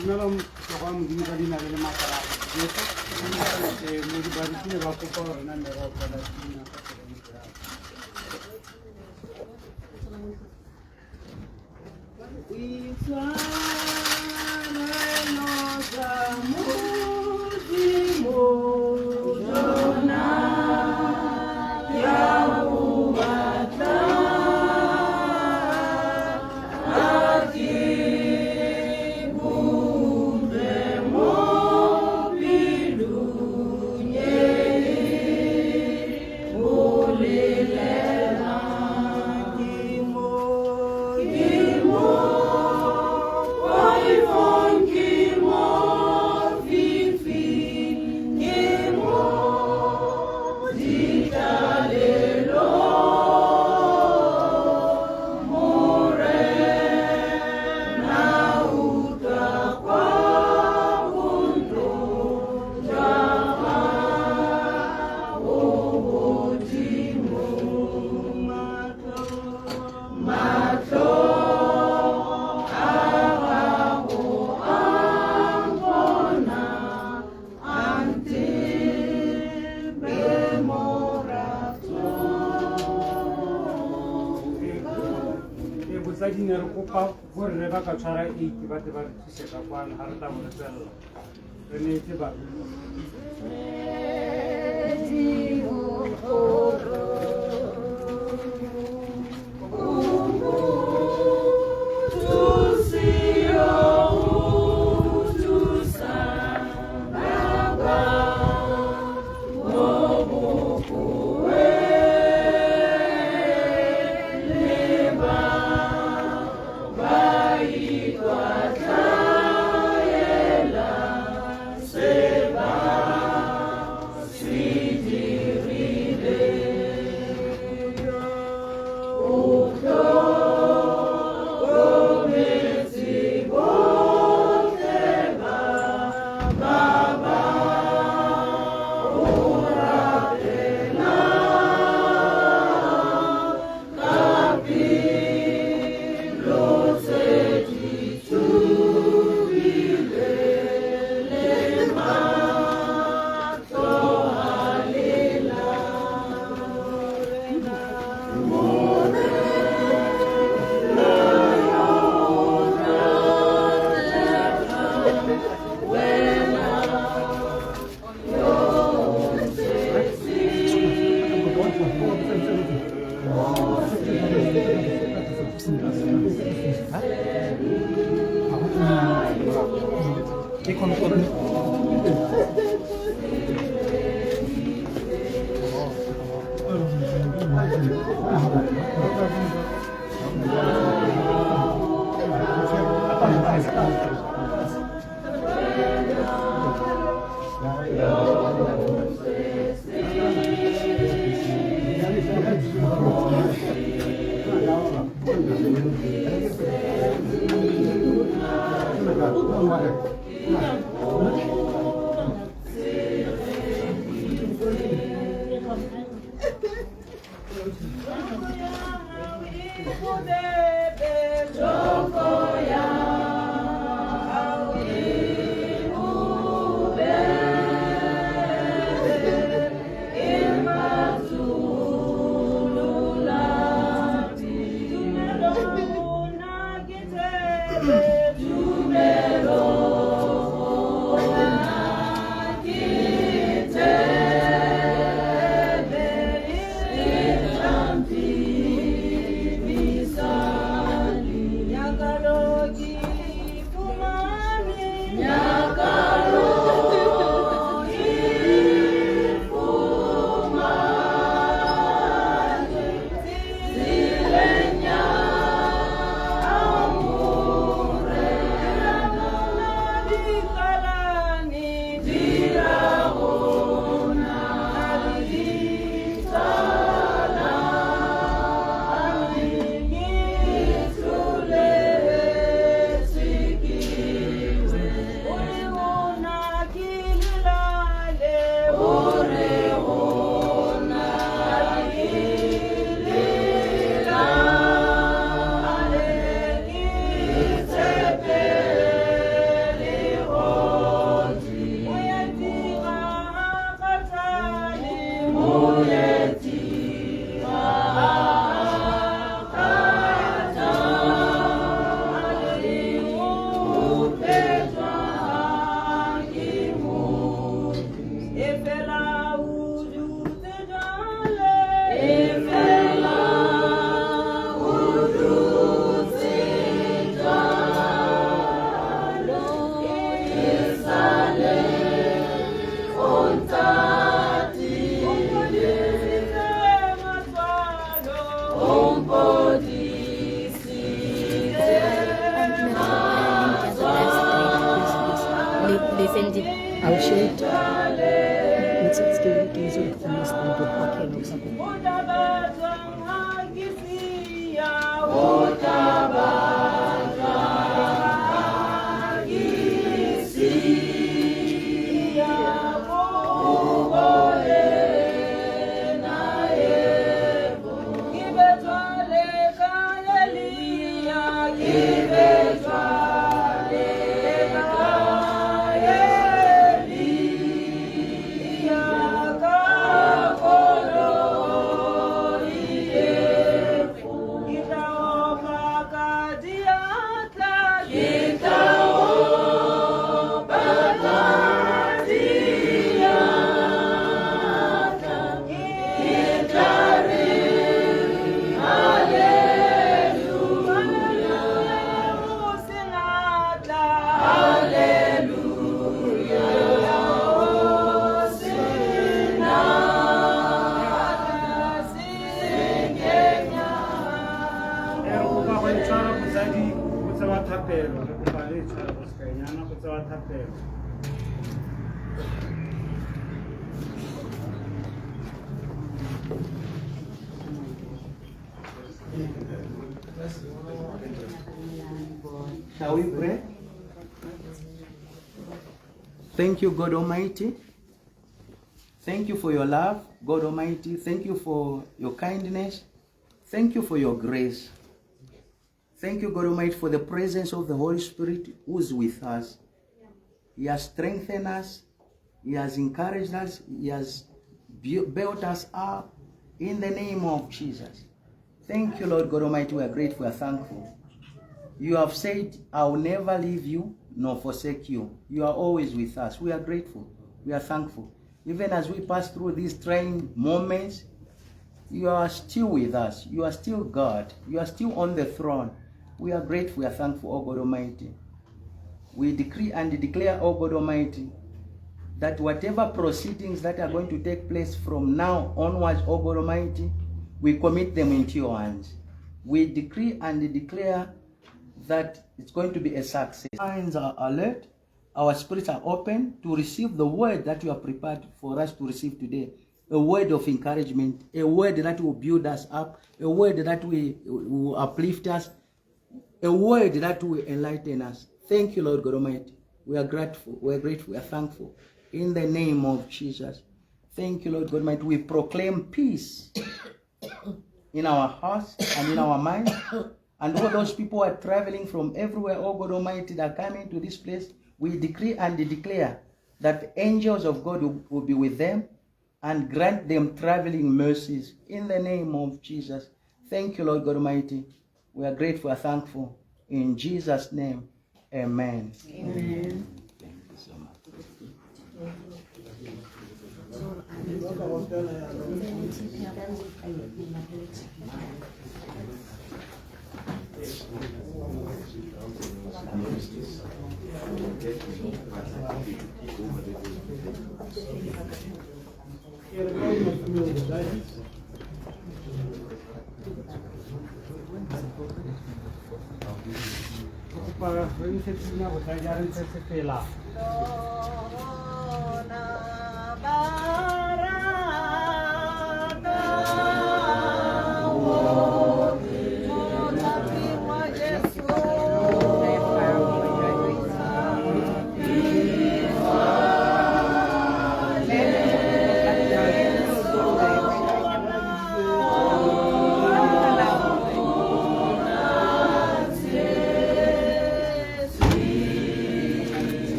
Dinalom sokan mungkin kali nak ada masalah. Jadi, mungkin baru ini waktu kau nak merah pada sini apa sebagainya. Saji na rukupa vor reba ka chara I tiba se ka kwan harta mo sel rene tiba Visa send it, I'll share it. Shall we pray? Thank you, God Almighty. Thank you for your love, God Almighty. Thank you for your kindness. Thank you for your grace. Thank you, God Almighty, for the presence of the Holy Spirit who is with us. He has strengthened us. He has encouraged us. He has built us up in the name of Jesus. Thank you, Lord God Almighty. We are grateful and thankful. You have said, I will never leave you nor forsake you. You are always with us. We are grateful. We are thankful. Even as we pass through these trying moments, you are still with us. You are still God. You are still on the throne. We are grateful. We are thankful, O God Almighty. We decree and declare, O God Almighty, that whatever proceedings that are going to take place from now onwards, O God Almighty, we commit them into your hands. We decree and declare that it's going to be a success. Our minds are alert. Our spirits are open to receive the word that you have prepared for us to receive today. A word of encouragement, a word that will build us up, a word that will uplift us, a word that will enlighten us. Thank you, Lord God Almighty. We are grateful, we are thankful. In the name of Jesus. Thank you, Lord God Almighty. We proclaim peace in our hearts and in our minds. And all those people who are traveling from everywhere, oh God Almighty, that are coming to this place, we decree and declare that the angels of God will be with them and grant them traveling mercies in the name of Jesus. Thank you, Lord God Almighty. We are grateful and thankful. In Jesus' name, amen. Amen. Thank you so much. Para frente, botar já não sei se lá.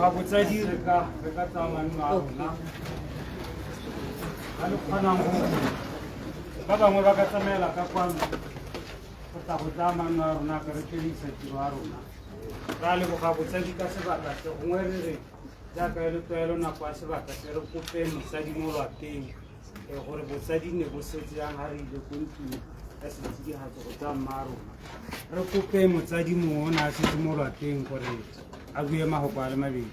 leboga botsadi re ka tsamaya nna rona ga le kgonang go ba bangwe ba ka tsamaela ka kwano go tla go tsaya manno a rona ka re tswedisa tiro a rona ra leboga botsadi ka sebaka se gongwe re re jaaka e le tlwaelo nako ya sebaka se re kope mosadi mo lwapeng gore botsadi ne bo setse yang ga re ile ko ntlong ya setsidigatso go tsaya mma a rona re kope motsadi mongwe o ne a setse mo lwapeng gore a bue magoko a le mabedi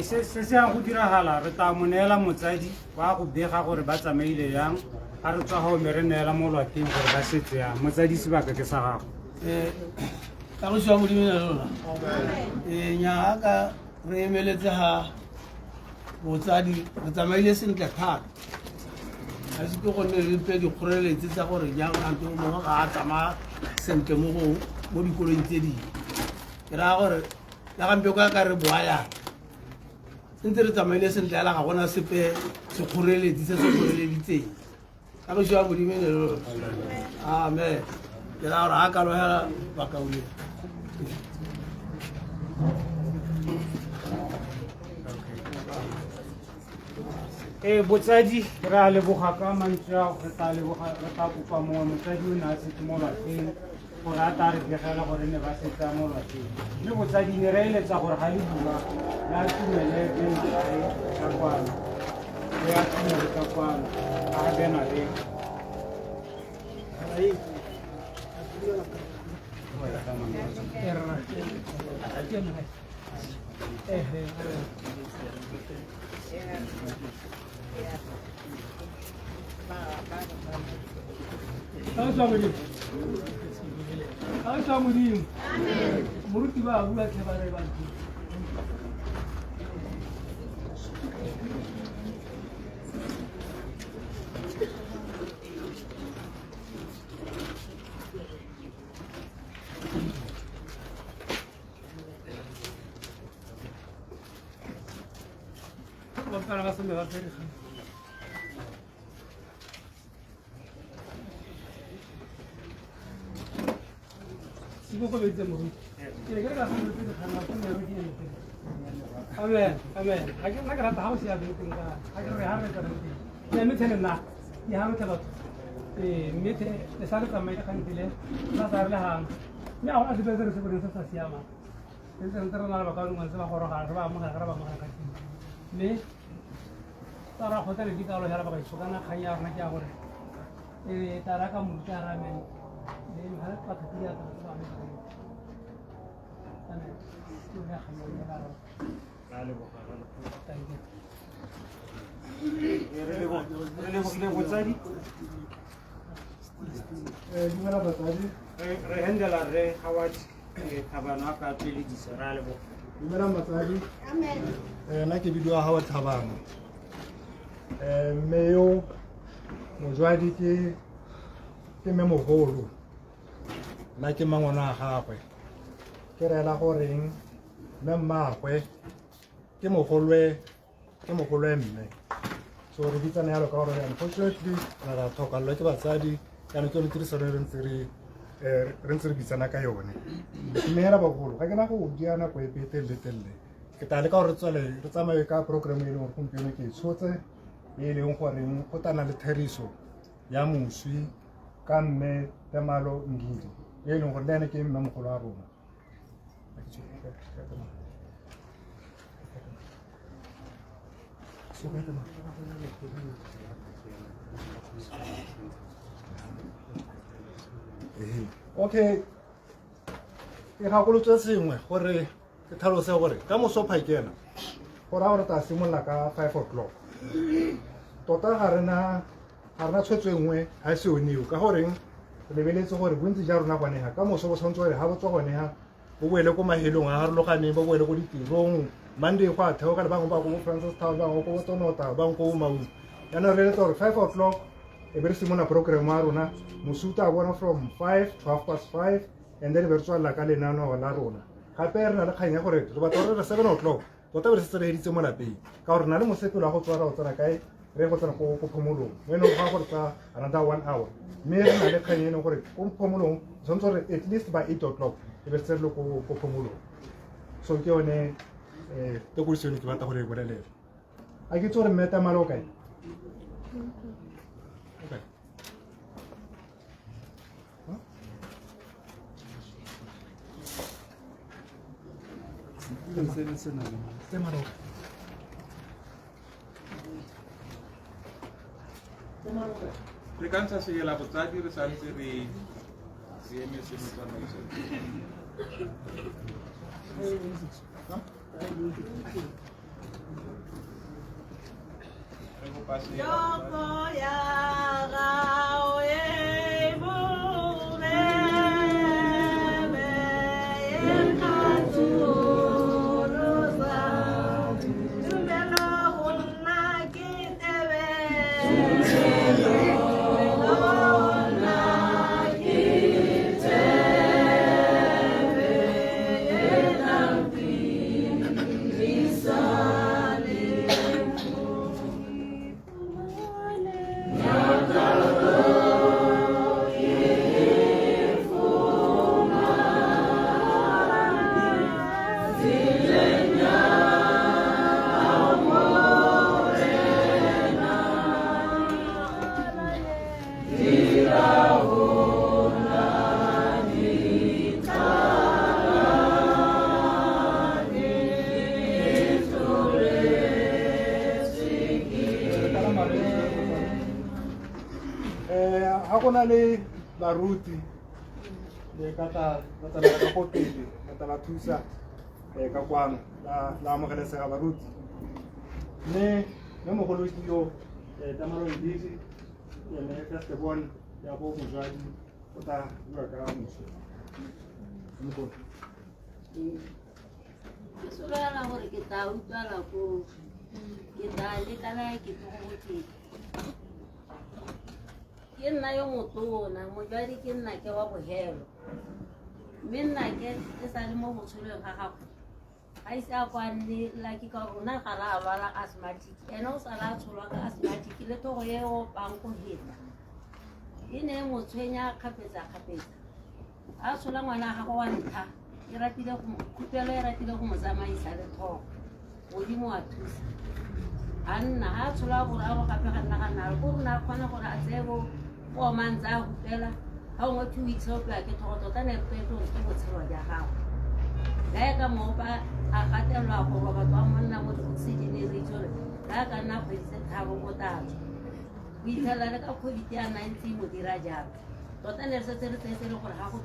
se se yang go diragala re tla mo neela motsadi wa go bega gore ba tsamaile yang ga re tswa gao me re neela mo lwapeng gore ba setse yang motsadi sebaka ke sa gago ka go siwa modimo ya lona nya ka re emeletse ha botsadi re tsamaile sentle thata ga se ke gonne re pe dikgoreletsi tsa gore jang anto mongwe ga a tsamaya sentle mo dikolong tse dingwe ke raya gore la gampe kwa ka re boaya ntse re tsamaile sentle ala ga gona sepe sekgoreletsi se se kgoreleditseng ka go siwa modimo ya lona amen ke raya gore ga ka loela bakauleng botsadi re a leboga ka mantswe ao re tla kopa mongwe motsadi o ne a setse mo lwapeng gore a tla re begela gore ne ba setsa mo lwapeng mme botsadi ne re eletsa gore ga le bua le a tumele benagae ka kwano le a tumele ka kwano a benale Aisyah Mudim, murid tiba bulan sebagai bantu. Bukan apa semua hari. Ibu kau betul mungkin. Kira-kira kamu betul karena aku ni orang ini. Amen, amen. Agar nak rata tahu siapa betul kan. Agar rehar betul nanti. Yang mungkin nak, yang mungkin kalau, mungkin nesara ramai tak kan pilih. Nasar lehang. Ni awak ada betul sebenarnya sesiapa. Jadi antara nara bakal rumah sebab orang harus sebab makan kan. Ni, tara hotel kita kalau harap pakai suka nak kaya nak kaya orang. Tara kamu cara men. Ni harap pakai dia tu. Gimana Batsadi? Rehendela re hawaj tabana ka pili di serale bo. Gimana Batsadi? Amen. Nake bidwa hawaj tabana. Meyo mojwadi ke memo holo. Nake mangwana gagwe. Ke rela goreng mme mmagwe ke mogolwe mme so re bitsana yalo ka gore unfortunately ra tlhokalelwa ke batsadi kana ke tirisano re ntse re bitsana ka yone mme hela bagolo ga ke na go dia nako e petelele ke tla le ka gore tswele re tsamaye ka program e leng gore gompieno ke tshotse e leng gore go tana le theriso ya moswi ka mme Temalo Ngidi e leng gore le ene ke mme mogolo a rona. Okay, ke ga go lotse sengwe gore ke tlhalose gore ka mosopha kena gore a re ta simolla ka 5 o'clock tota ga rena tshwetso nngwe ha se oniwe ka gore re lebeletse gore bontsi ja rona gone ha ka moso bo tshwantswe gore ha bo tswa gone ha bo boele ko mahelong a harologaneng bo boele ko ditirong Monday go a theo ka le bangwe ba go Francis Town bangwe ko Tonota bangwe ko Maun yana re letsa gore 5 o'clock e be re simona program ya rona mosuta a bona from 5 to 5:30 and then be re tswalla ka lenaneo la rona gape re na le kgang ya gore re batla gore re 7 o'clock tota be re setse re editse mo lapeng ka gore na le mosepelo wa go tswa ra go tsena kae re go tsena ko phomolong mo e leng ga gore tsa another 1 hour mme re na le kgang eno gore ko phomolong tshwanetse gore at least by 8 o'clock e be se re le ko phomolong so ke yone tekodiso eno ke batla gore e bolelela a ke itse gore mme Tamalo o kae okay Tamalo Re ka ntsha segela botsadi re santse re emetse motsamaiso. Re go ga gona le baruti le ka tsamaya ka go pele ka tla ba thusa ka kwano la amogelesega baruti mme mogolo ke yo Tamalo Ndidi ene ka se bona ya go mojadi o tla bua ka moso mogolo ke solana gore ke tla utlwala ko ke tla lekana ke tlogotlhe ke nna yo motona mojadi ke nna ke wa bogelo mme nna ke sa le mo botsholong ga gago ga ise a kwanne laki ka rona ga ra lwala asthmatic ene o sa la tsholwa ka asthmatic le togo ye o pang go heta e ne mo tshwenya kgapetsa a tshola ngwana ga go wa ntlha e ratile go khupelo e ratile go mo tsamaisa le thogo godimo a thusa a nna a tshola gore a go gape ga nna ga nna go rona kgona gore a tsebo o mantsa a hupela ga ngwe 2 weeks o pla ke thogo tota ne re tlo ke botshelo ja gago la ka mo ba a gatelwa go ba batho ba monna mo oxygen e re tsore la ka nna go itse thabo go tatso o ithala le ka COVID ya 19 mo dira jalo tota ne se tsere le gore ga go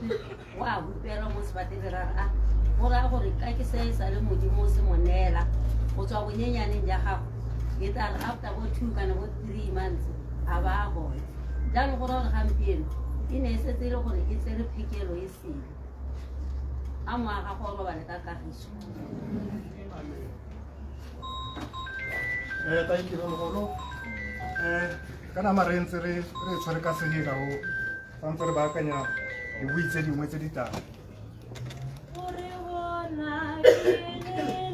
wa hupela mo sebatele ra a gore gore ka ke se sa le modimo se monela go tswa bonyenyaneng ja gago e tla after go 2 kana go 3 months a ba go dan gore re gampieno e ne se tsere gore e tsere phikelo e sele a mo aga go ba le ka kagiso thank you mogolo kana marentse re tshware ka segela o santse re baakanya dibui tse dingwe tse di tala gore bona ke le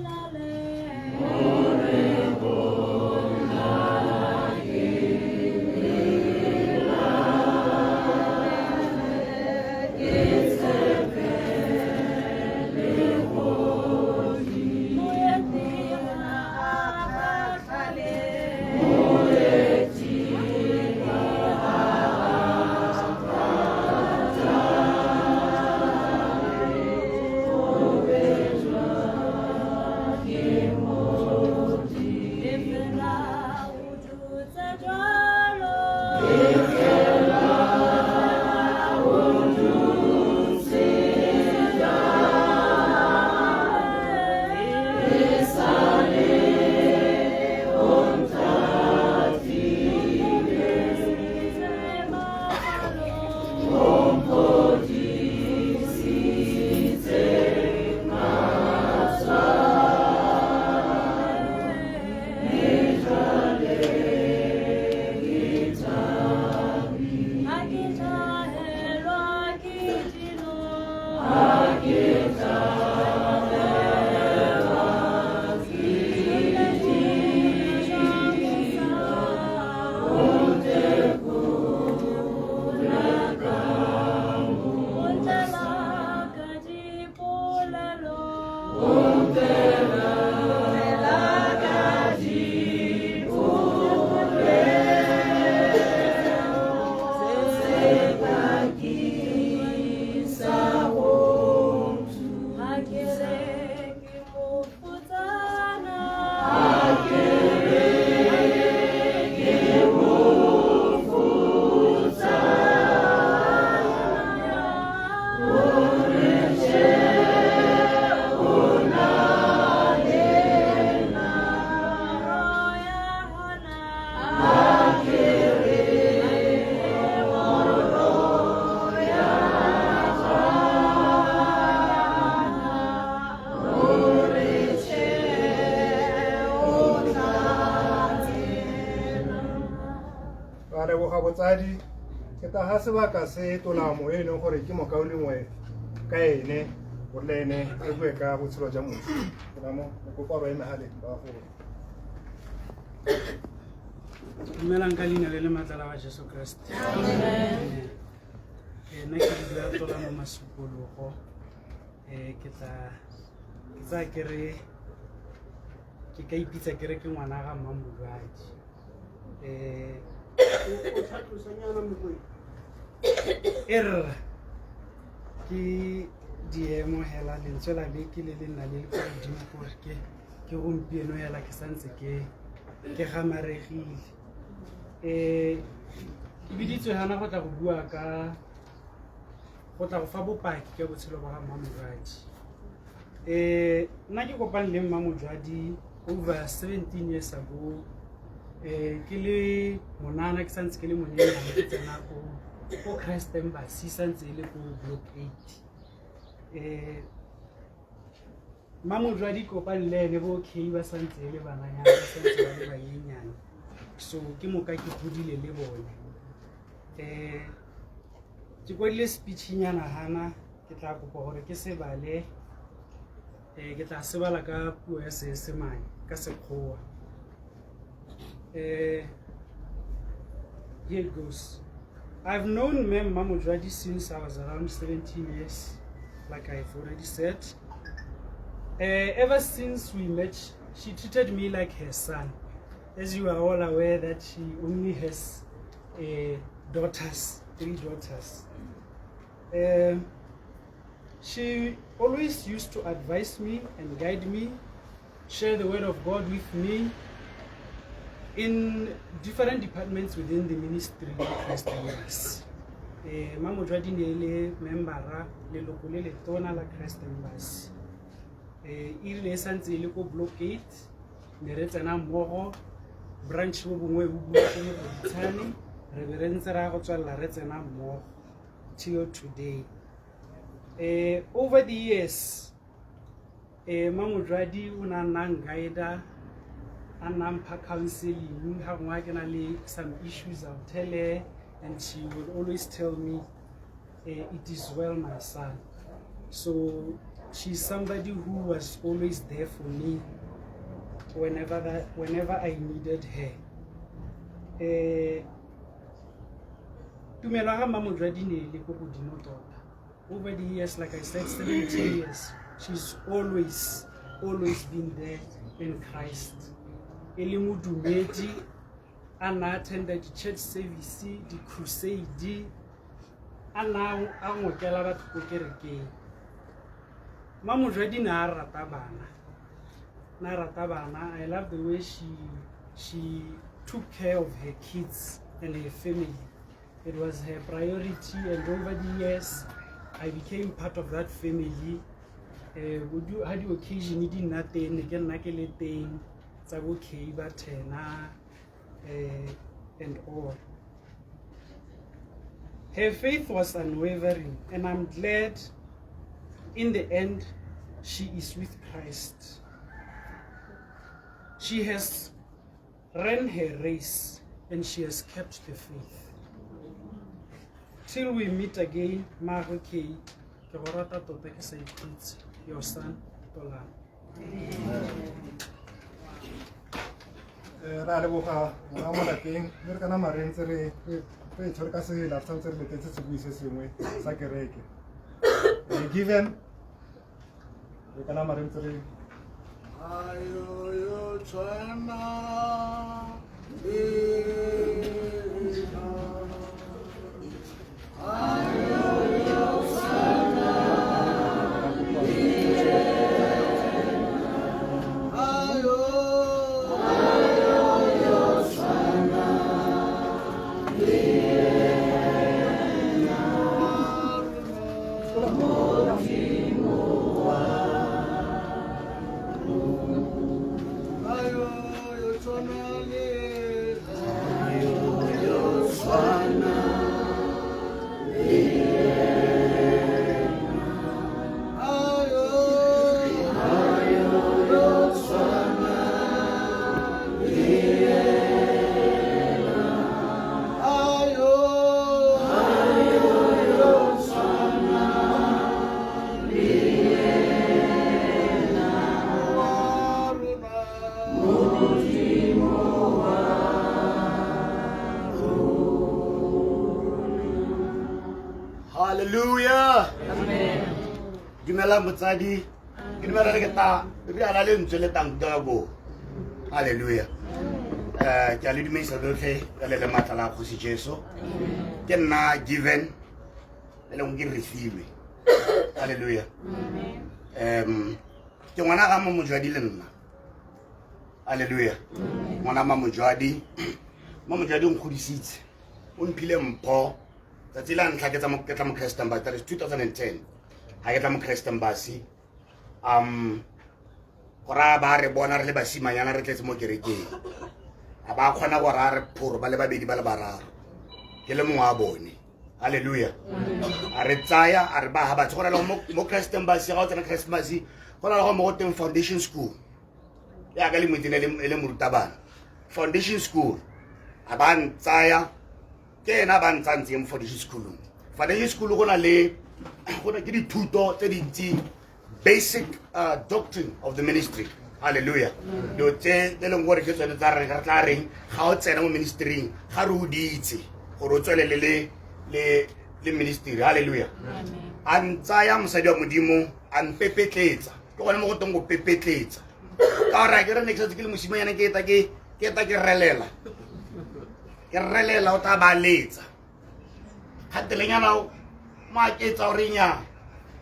ra leboga botsadi ke ta ga sebaka se tolamo e leng gore ke mokaolengwe ka ene go le ene re bue ka botshelo jwa motho tolamo re kopa ba eme gale ba go dumelang ka leina le le matlala wa Jesu Kriste. Amen. Nna ke dula Tolamo Masupologo. Ke tsa ke re ke ka ipitsa ke re ke ngwana ga Mmamolwadi. O tlhatlosanyana mokoe. Ke diemo hela lentswe la beke le le nna le le kwa godimo gore ke gompieno hela ke santse ke gamaregile. Ke biditswe hana go tla go bua ka go tla go fa bopaki ka botshelo ba Mmamolwadi. Nna ke kopane le Mmamolwadi over 17 years ago. Ke le monana ke santse ke le monyenyane ke tsena ko Christ Embassy santse le ko Block 8. Mmamolwadi kopane le ene bo okay ba santse le bananyana ba santse ba le banyenyane. So ke moka ke godile le bone. Ke kwele speech-nyana hana ke tla kopa gore ke se bale ke tla se bala ka puo ya Seesemane ka Sekgowa. Here it goes. I've known Ma'am Mmamolwadi since I was around 17 years, like I've already said. Ever since we met, she treated me like her son. As you are all aware that she only has daughters, 3 daughters. She always used to advise me and guide me, share the word of God with me in different departments within the ministry of Christ Embassy. Mmamolwadi ne le membera leloko le letona la Christ Embassy. Ile santse le ko Block 8 ne re tsena mmogo branch bo bongwe bo bua go Botshane re be re ntse ra go tswalla re tsena mmogo till today. Over the years Mmamolwadi o na nang guide and nampa counseling ha ngwa ke na le some issues I'll tell her and she will always tell me it is well my son. So she's somebody who was always there for me whenever I needed her. Tumelo ga Mmamolwadi ne le go godimo tota. Over the years, like I said, 17 years, she's always been there in Christ. Ele modumedi ana attended the church service, the crusade, ana a ngokela batho ko kerekeng. Mmamolwadi na rata bana. I love the way she took care of her kids and her family. It was her priority, and over the years I became part of that family. Had the occasion it did nothing again nakeleting okay but and all. Her faith was unwavering, and I'm glad in the end she is with Christ. She has ran her race and she has kept the faith. Till we meet again, Maruki, your son, Tolan. ra leboga ga mo lapeng le re kana marentse re tshwere ka se la tshwantse re letetse se bui se sengwe sa kereke given re kana marentse re ayo yo tshwana Ayo, Hallelujah. Dumelang motsadi. Ke dumela re ketla re ala le ntse le tang dago. Hallelujah. Ke a le dumedisa dotlhe ka le matla la Kgosi Jesu. Ke nna given le go ke receive. Hallelujah. Ke ngwana ga mo mojwadi le nna. Hallelujah. Ngwana ma mojwadi. Mo mojwadi o nkgodisitse. O mphile mpho. That's la ntlha ke tsa mo Christian Embassy. That is 2010. Ha ke tla mo Christian Embassy. Gora ba re bona re le basimanyana re tletse mo kerekeng. A ba khona go ra re phoro ba le babedi ba le bararo. Ke le mongwe a bone. Hallelujah. A re tsaya a re ba ha ba tsogela mo Christian Embassy ga o tsena Christian Embassy go na le go mo go teng foundation school. Ya ka le motine le morutabana. Foundation school. A ba ntsaya ke na ba ntsantse mo foundation school. Foundation school go na ke dithuto tse dintsi basic doctrine of the ministry. Hallelujah. Do tse le ngore ke tsone tsa re tla reng ga o tsena mo ministry ga re o ditse gore o tswelele le ministry. Hallelujah. An tsaya mosadi wa modimo an pepetletsa ke gone mo go teng go pepetletsa ka ra ke re next ke le mosimanyana ke ta ke relela o ta ba letsa hatelenyana ma ke tsa o renya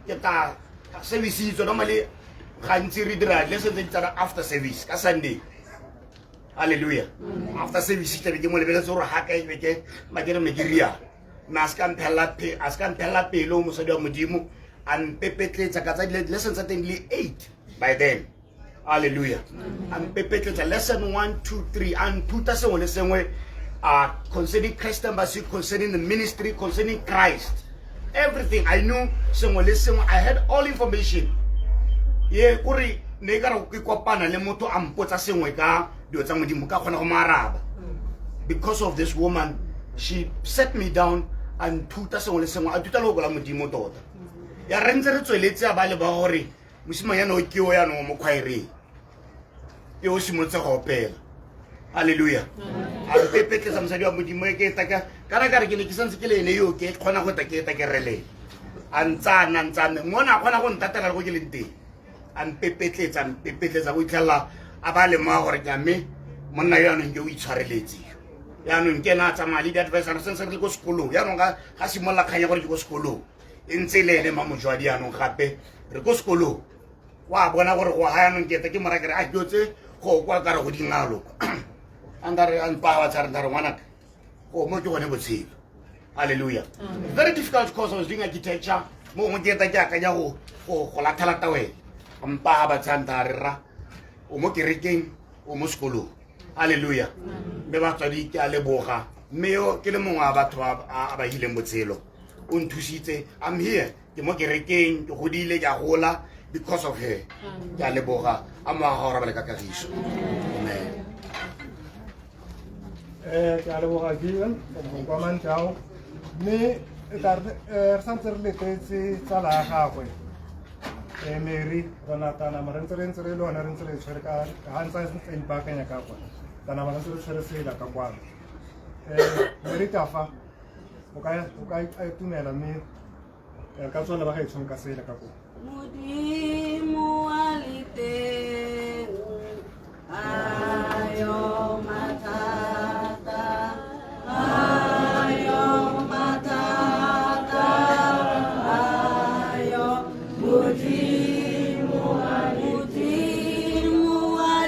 ke ta service itso normally gantsi re dira lesson tse tsara after service ka Sunday. Hallelujah. After service ke mo lebele tsoro ha ka ke ma ke re me ke ria na skan phela pelo mo sadi wa modimo an pepetletsa ka tsa lesson tsa teng le 8 by then. Hallelujah. An pepetletsa lesson 1 2 3 and puta sengwe le sengwe concerning Christ Embassy, concerning the ministry, concerning Christ. Everything I knew, I had all information. Ye kuri negara ukikopana le moto ampotsa sengwe ka dio tsa modimo ka khona go maraba. Because of this woman, she set me down and tuta sengwe le sengwe a tuta lo go la modimo tota. Ya rentse re tsweletse a ba le ba gore mosimanyana o ke o ya no mo khwaire. Ye o simotse go opela. Hallelujah. A pepete sa mosadi wa modimo e ke ta ka kana ke ne ke santse ke le ene yo ke khona go ta ke rele. Antsana mona khona go ntatela go ke le nteng. An pepetletsa go itlhela a ba le ma gore ke me monna yo ano nke o itshwareletse. Ya no nke na tsa mali di advisor sense re go sekolo. Ya no ga simolla khanya gore ke go sekolo. E ntse le ene ma mojwadi ya no gape re go sekolo. Wa bona gore go ha ya no nke ta ke mora ke re a jotse go kwa ka re go dingalo. Andare an pawa tsara ngwana go mo ke gone botshelo. Hallelujah. Very difficult because I was doing architecture mo mo ke ta ke akanya go lathala tawe mpa ba tsantara o mo kerekeng o mo sekolo. Hallelujah. Me ba tsadi ke a leboga me yo ke le mongwe a batho a ba hileng botshelo o nthusitse. I'm here ke mo kerekeng ke godile ke a gola because of her. Ke a leboga a mo ga ora ba le ka kagiso. Amen. Ke a leboga given go kwa mantao mme e ka re santse re letetse tsala ya gagwe Mary Ronatana marentse re lona re ntse re tshwere ka hantsa se ipakanya ka kwa tana ba ntse re tshwere sela ka kwa Mary tafa o ka itumela mme ka tsona ba ga itshong ka sela ka kwa Modimo wa leteng ayo matata ayo Modimo wa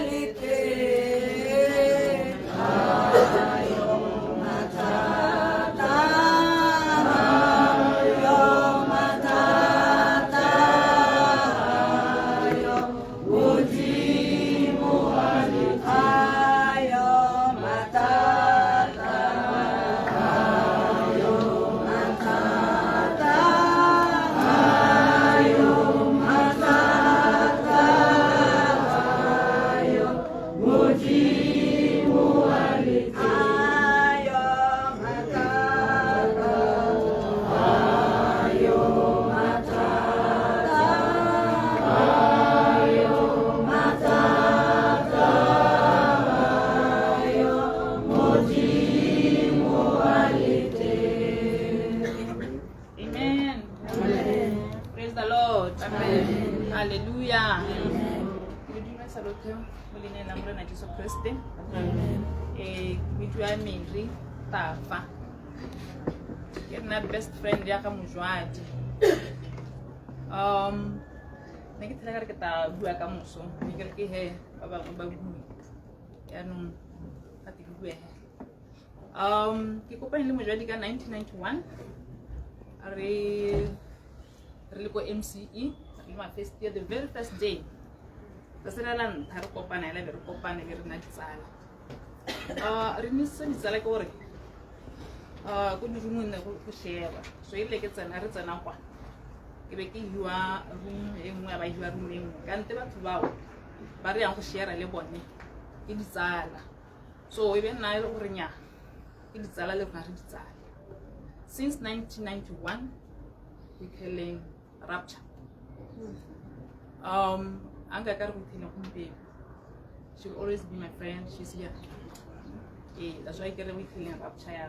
leteng ayo matata Modimo wa leteng ayo matata salute mo leineng la Morena Jesu Kriste. Bitso ya Mary Tafa. Ke nna best friend ya ka Mojwadi. Ne ke tla ke ta bua ka moso, ne ke he ba bangwe ba bua. Yaanong ga ke bua he. Ke kopane le Mojwadi ka 1991. Re le ko MCE, le my first year, the very first day. Tsela la ntlha re kopana le re kopane le rena ditsala. Re nisa ditsala ke gore go di room ne go share. So ile ke tsena re tsena kwa. Ke be ke yua room e nngwe ba yua room e nngwe. Ka nte batho bao ba re yang go share le bone ke ditsala. So e be nna ile gore nya ke ditsala le rena re ditsala. Since 1991 we calling Rapture. Anga ka re bothile gompieno. She will always be my friend. She's here. That's why I get we calling Rapture ya.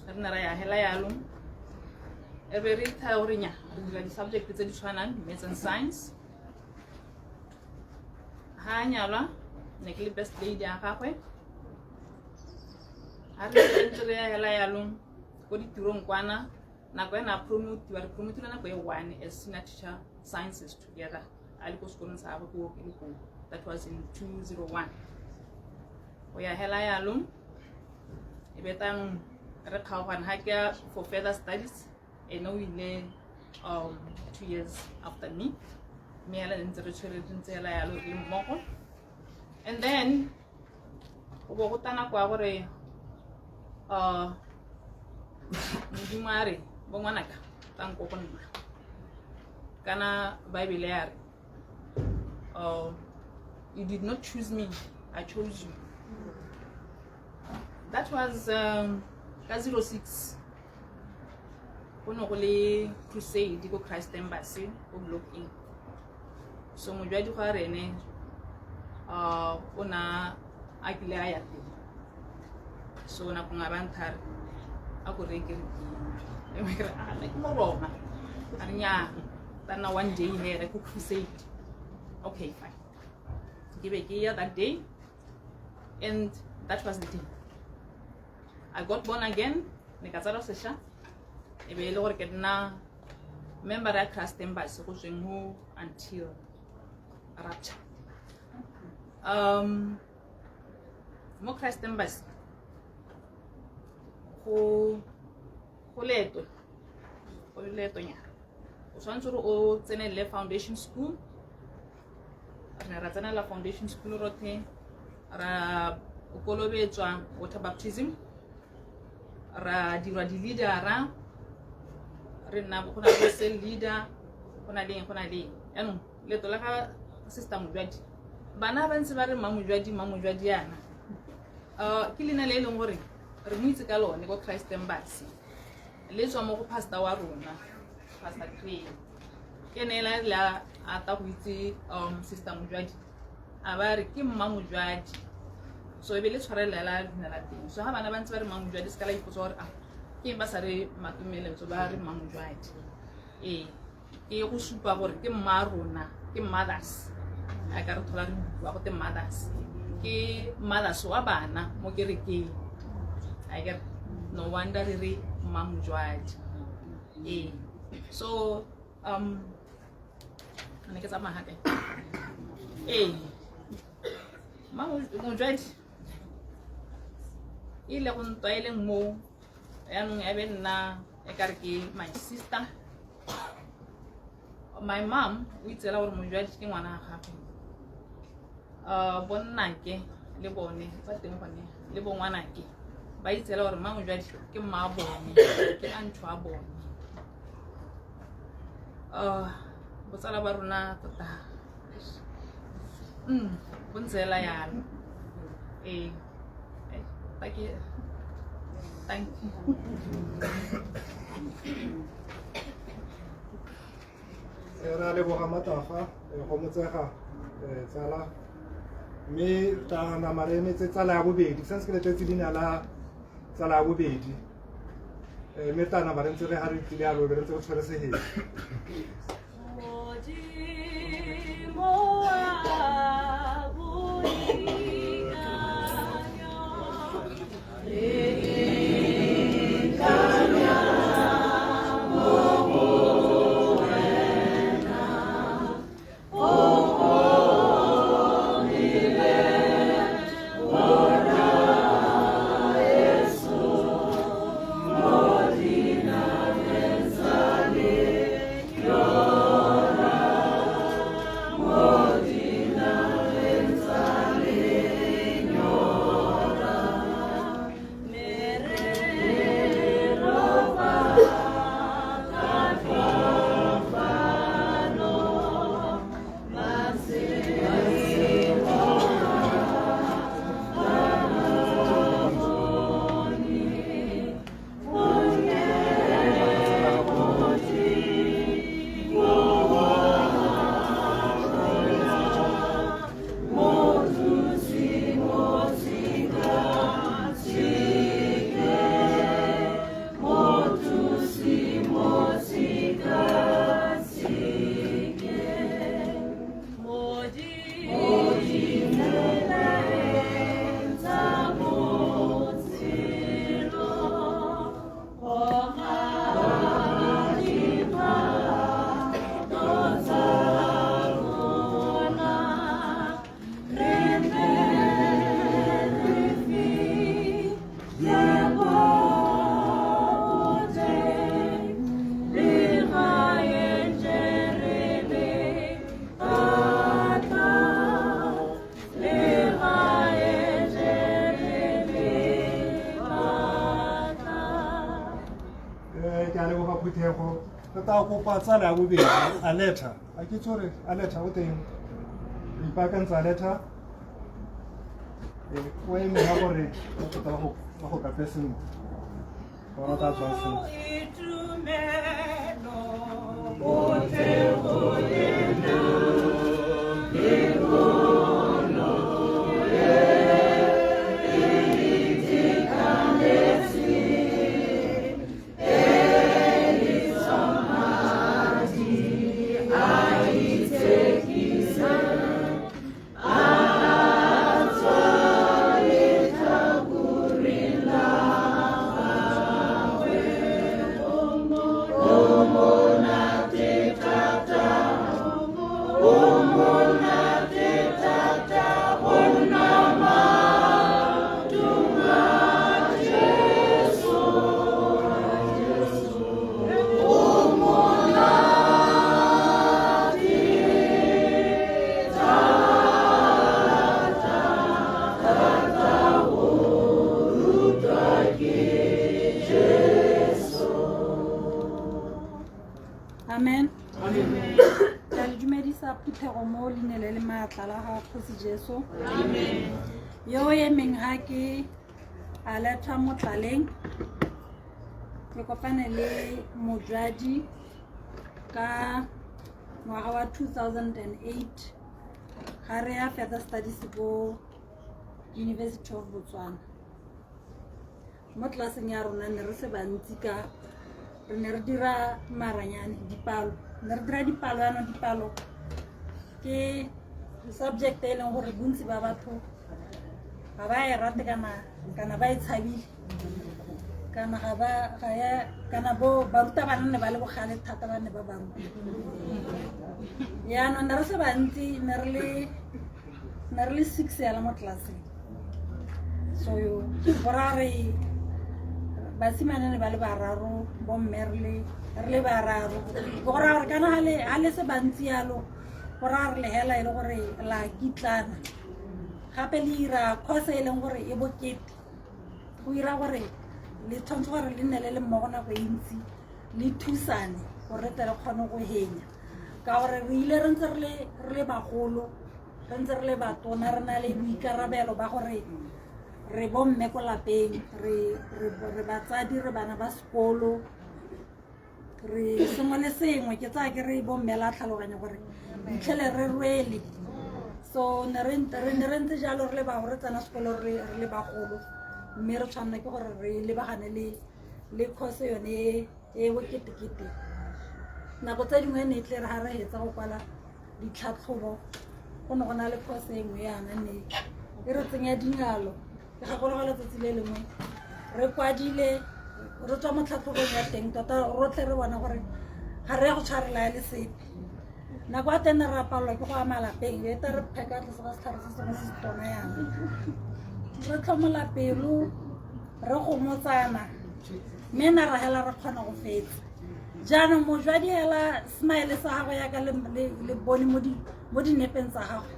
Rena ra ya hela yalo. Ebe re tha ore nya re dira di subject tse di tshwanang maths and science. Ha nyalwa ne ke le best lady ya gagwe. Ha re ntse re ya hela yalo go di tirong kwana. Na go na promote na go e one as senior teacher sciences together. Ali ko sekolong sa abo ko ko. That was in 2001. O ya hela yalo. Ebetang re khawan ha ke for further studies. I know we le 2 years after me. Me ala ntse re tshwere ntse hela yalo le mmoko. And then o go go tana kwa gore Mujimare bongwanaka tang ko konna kana Bible ya you did not choose me, I chose you. That was 06 kono go le crusade go Christ Embassy go block in. So Mojwadi go rene ona akile ayate. So na kunga banthar ako rekere like more and yeah, then one day here I could crusade. Okay, fine. Give a year that day, and that was the day. I got born again. Nikazaro sesha. Ebe lo work na member at Christ Embassy go until Rapture. Mo Christ Embassy. Go leto nya o tshwanetse o tsene le foundation school ra tsena la foundation school rote ra o kolobetswa water baptism ra dirwa di leader re nna go na le cell leader go na le eno leto la ga sister Mojwadi bana ba ntse ba re Mojwadi yana ke lena le leng gore re mo itse ka lone go Christ Embassy. Le tswa mo go pastor wa rona Pastor Craig ke nela la ata go itse sister Mojwadi a ba re ke mma Mojwadi. So e be le tshwarela la dina la teng. So ha bana ba ntse ba re mma Mojwadi se ka la ipotsa gore ke ba sa re matumele so ba re mma Mojwadi ke go supa gore ke mma rona ke mothers a ka re thola wa go te mothers ke mothers wa bana mo kerekeng. I get no wonder really Mom Mojwadi. So I guess I'm happy. Mom Mojwadi. Ile kun toiling mo yang even na ekarki my sister. My mom we tell our Mojwadi ki ngwana happy. Bonna ke le bone ba teng bone le bo ngwana ke. Ba itsela gore Mma Mojwadi ke mma bone ke antwa bone botsala ba rona tota bontsela yana thank you ra le boga Matafa go motsega tsala me ta na mareme tse tsala ya bobedi sense ke le tse dina la tsala ya bobedi me ta na mareme tse re ha re tlile a lo be re tse go tshware se he Phuthego re ta kopa tsala ya bobedi a letter a ke tsore a letter o teng re ipakantsa letter o eme ha gore o tla go ka person go ra ta tswa Amen. Ke le dumedisa Phuthego mo linele le maatla la ga Kgosi Jesu. Amen. Yo ye meng ha ke a letha mo tlaleng ke kopane le mojadi ka ngwaga wa 2008 ga re ya fetsa studies go University of Botswana. Mo tlaseng ya rona ne re se bantsi ka re ne re dira maranyane dipalo ne re dira dipalo yana dipalo ke subject e leng gore bontsi ba batho ga ba e rate kana ba e tshabile kana kana bo barutabana ne ba le bogale thata ba ne ba baruta yaanong ne re se bantsi ne re le 6 yala mo tlaseng so gora re basimane ne ba le bararo bo mme re le bararo gora re kana hale se bantsi yalo gora re le hela ile gore la kitlana gape le ira khosa e leng gore e bokete go ira gore le tshwantsho gore le nne le mmogo nako e ntsi le thusane gore tle re kgone go henya ka gore re ile re ntse re le bagolo re ntse re le batona re na le boikarabelo ba gore re bomme ko lapeng re batsadi re bana ba sekolo re sengwe le sengwe ke tsaya ke re bomme la tlhaloganya gore ntlhele re rwele so ne re ntse jalo re le bago re tsena sekolo re le bagolo mme re tshwanela ke gore re lebagane le course yone e boketekete nako tse dingwe ne tle re ga re hetsa go kwala ditlhatlhobo go ne go na le phoso e nngwe yana ne e re tsenya dingalo ke gakologa letsatsi le lengwe re kwadile re tswa mo tlhatlhobong ya teng tota rotlhe re bona gore ga re ya go tshwarela le sepe nako a tene re apalelwa ke go ama lapeng eta re pheka tlase ga setlhare se sengwe se se tona yana re tlhomola pelo re gomotsana mme na ra hela re kgona go fetsa jaanong mojwadi hela smile sa gagwe yaka le bone mo dinepeng tsa gagwe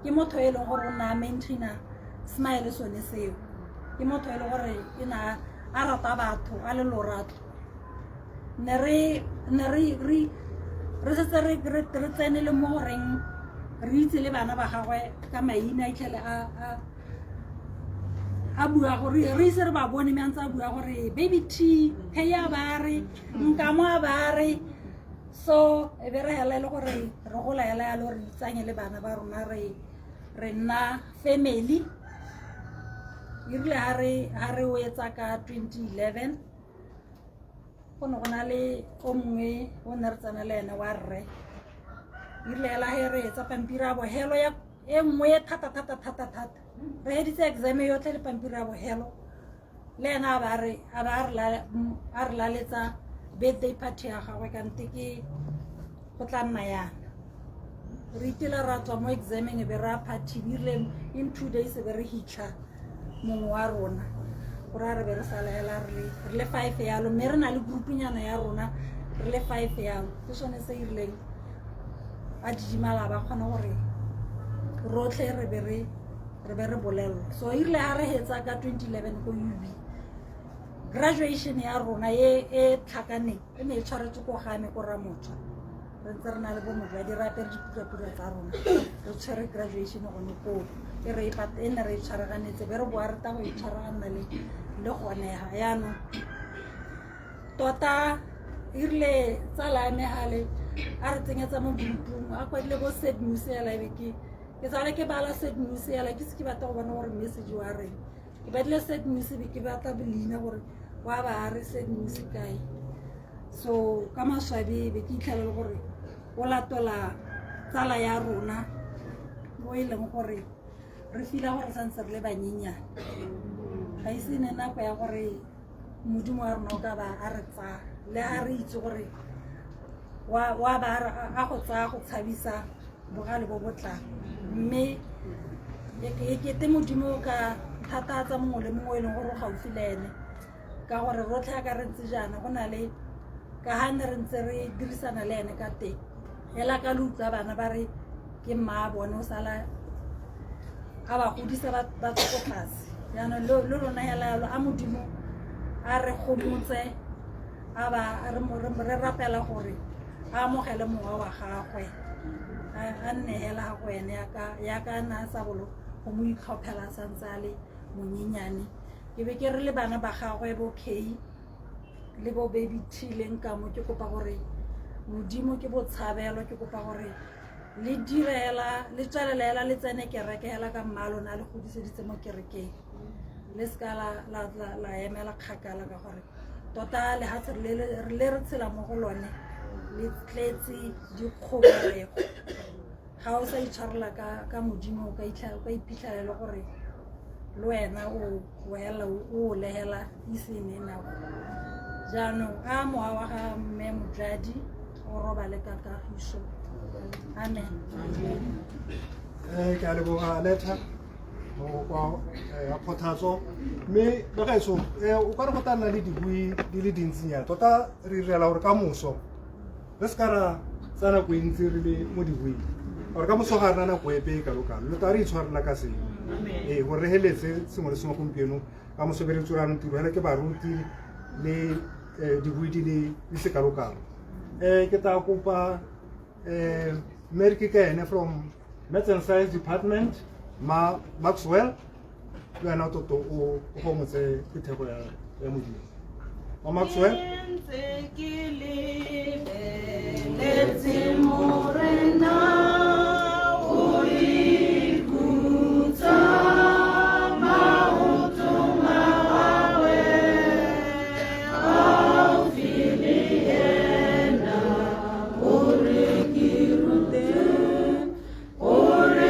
ke motho e leng gore o na maintaina smile sone seo ke motho e leng gore e na a rata batho a le lorato ne re setse re tsene le mo goreng re itse le bana ba gagwe ka maina itlhele a bua gore re ise re ba bone mme a ntse a bua gore baby T hey a ba re nkamo a ba re so e be re hela le gore re gola hela ya le gore tsanye le bana ba rona re nna family irile ha re o etsa ka 2011 go ne go na le o mongwe o ne re tsena le ene wa rre irile hela he re etsa pampiri a bohelo ya e nngwe thata re heditse exam yotlhe le pampiri a bohelo le ena a re laletsa birthday party ya gagwe kante ke go tla nna yana re itile ra tswa mo exameng e be re a party irile in 2 days e be re hitla mongwe wa rona gore a re be re salela re le 5 yalo mme re na le groupinyana ya rona re le 5 yalo ke sone se irileng a didimala ba kgona gore rotlhe re be re bolelwa so irile ha re hetsa ka 2011 ko UB graduation ya rona e tlhakaneng e ne e tshwaretse ko game ko Ramotsa re ntse re na le bo mojadi ra apere dipura tsa rona re tshwere graduation gone ko e ne re tshwaraganetse be re boa re ta go itshwaragana le gonega yaanong tota irile tsala ya megale a re tsenyetsa mo groupung a kwadile bo sad news ya la ke tsala ke bala sad news ya la ke se ke batla go bona gore message wa reng ke badile sad news be ke batla bolina gore wa ba re sad news kae so ka maswabi be ke itlhela gore o latola tsala ya rona mo e leng gore re fila gore santse re le banyenyane ga ise ne nako ya gore modimo wa rona o ka ba a re tsa le a re itse gore wa ba a go tsaya go tshabisa bogale bo botlang mme e kete modimo ka thata tsa mongwe le mongwe e leng gore o gaufi le ene ka gore rotlhe a ka re ntse jaana go na le ka ha ne re ntse re dirisana le ene ka teng hela ka lutla bana ba re ke mma bone o sala a ba godisa ba tsoko tlase jaanong lo lona hela yalo a modimo a re gomotse re rapela gore a amogele mowa wa gagwe a nne hela go ene ya ka na sa bolo go mo itlhophela santse a le monyenyane ke be ke re le bana ba gagwe bo K le bo baby T leng ka mo ke kopa gore modimo ke botshabelo ke kopa gore le direla le tswelela le tsene kereke hela ka mmalo na le godiseditse mo kerekeng le ska la emela kgakala ka gore tota le ha le re tshela mo go lone le tletse dikgobego ga o sa itshwarela ka modimo o ka iphitlhela le gore le wena o hela o lehela isene nako jaanong a moa wa ga mme Mojadi o robale ka kagiso amen ke a leboga Letta mo kwa ya phothatso mme le gaetso o ka re go tana le dibui di le dintsinyana tota re rela gore ka moso re se ka ra tsana ko ntse re le mo dibuing gore ka moso ga rena nako epe ka lokalo le tla re itshwarela ka seng gore re heletse sengwe le sengwe gompieno ka moso be re tsoranong tiro hela ke baruti le dibui di se ka lokalo ke ta kopa Mary Kikene from Maths and Science Department Maxwell le wena toto o gomotse ke theko ya modimo wa Maxwell Ore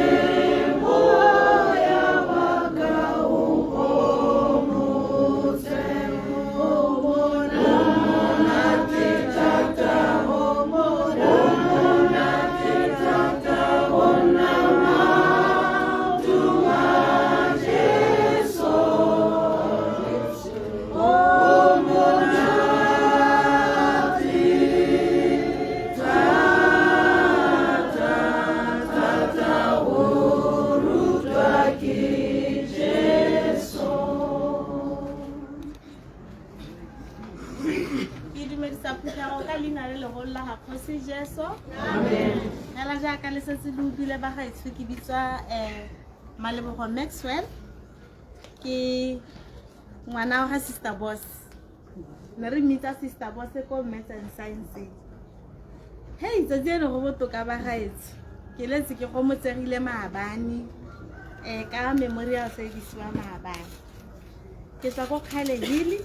dumedisa phuthego ka leina le legolo la ga Kgosi Jesu. Hela jaaka le setse le utlwile ba gaetsho ke bitswa Malebogo Maxwell. Ke ngwana wa ga Sister Boss. Ne re meet Sister Boss ko Maths and Science. Hey, tsatsi eno go botoka ba gaetsho. Ke letse ke go motsegile maabane ka memorial service wa maabane. Ke tswa go Khale Hill.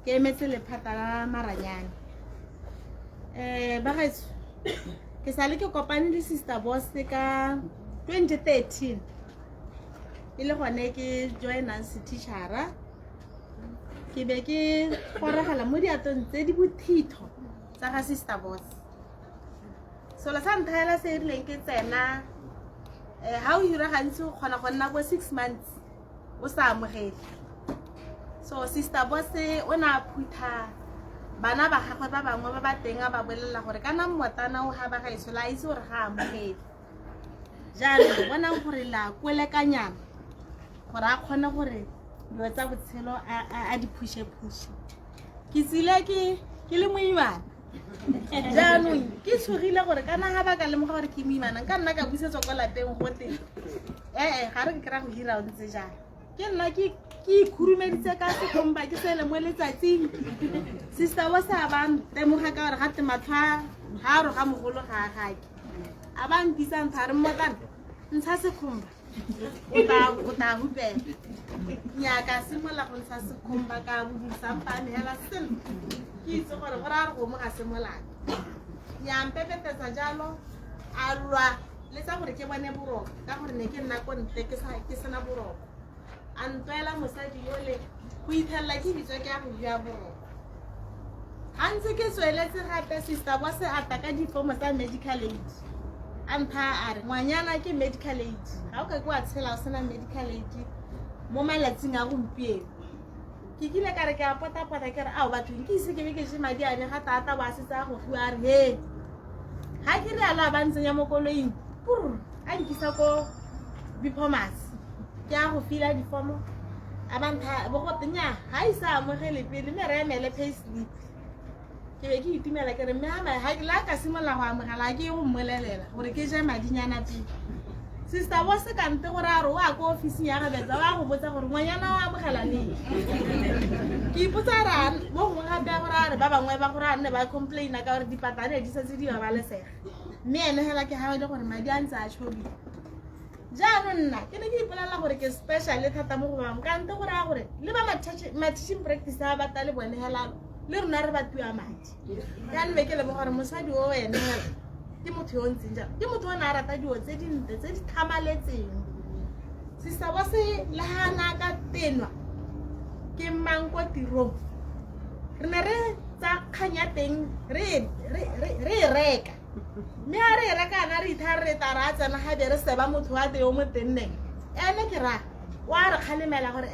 Ke emetse lephata la Maranyane. Ba gaetsho ke sale ke kopane le Sister Boss ka 2013. Ile gone ke joina teacher-a. Ke be ke goragala mo diatong tse di bothitho tsa ga Sister Boss. So la sa nthela se rileng ke tsena ha o hira gantsi go kgona go nna go 6 months o sa amogele. So Sister Boss o na phutha bana ba gagwe ba bangwe ba ba teng ba bolelela gore kana mmotana o ha ba ga iso la itse gore ga amogele. Jalo bona gore la kwelekanyana gore a kgone gore dilo tsa botshelo a di pushe. Ke tsile ke le moimana. Jaanong ke tshogile gore kana ga ba ka lemoga gore ke moimana nka nna ka busetswa kwa lapeng go teng. Ga re ke kra go hira o ntse jalo. Ke nna ke khurumeditse ka sekomba ke sele mo letsatsing. Sister Boss a ba temoga ka gore ga te matlha ha ro ga mogolo ga gake. A ba ntisa ntha re mmotana ntsha sekomba. O ta hupela. Nyaka simola go ntsha sekomba ka budisa mpane hela sel. Ke itse gore go ra go mo ga semola. Ya mpepetsa jalo a lwa le tsa gore ke bone boroko ka gore ne ke nna ko ntle ke sena boroko. Antwela mosadi yole go ithella ke bitswa ke a go bua boroko. Hantse ke sweletse gape Sister Boss a taka difomo tsa medical aid. Antha a re ngwanyana ke medical aid. Ha o ka go a tshela o sena medical aid mo malatsing a gompieno. Ke kile ka re ke a pota ke re a batho ke ise ke be ke se madi a ne ga tata ba se tsa go bua re he. Ha ke re ala ba ntsenya mo koloing. A nkisa ko Biphomas. Ke a go fila difomo a bantha bo go tenya ha isa amogele pele me re emele payslip. Ke be ke itimela ke re me ama ha ke la ka simola go amogela ke go mmolelela gore ke je madinyana pele. Sister Boss ka nte gore a re wa ko office ya ga betsa wa go botsa gore ngwanyana wa amogela le. Ke ipotsa ra mo go ga be gore a re ba bangwe ba gore a nne ba complain ka gore dipatane di setse di ba balesega. Me ene hela ke ha ile gore madi a ntse a chobi. Jaanong nna ke ne ke ipolela gore ke special thata mo go bang ka nte gore a gore le ba teaching practice a bata le bone hela le rona re batuwa madi. Ya nne ke le mo gore mosadi o ene hela ke motho yo ntse nja ke motho o na rata dio tse dinte tse di thamaletseng. Sister Boss le hana ka tenwa ke mang ko tirong re ne re tsa khanya teng re reka me a re reka na re ithare tara tsana ga be re seba motho wa te o mo tenne ene ke ra wa re khalemela gore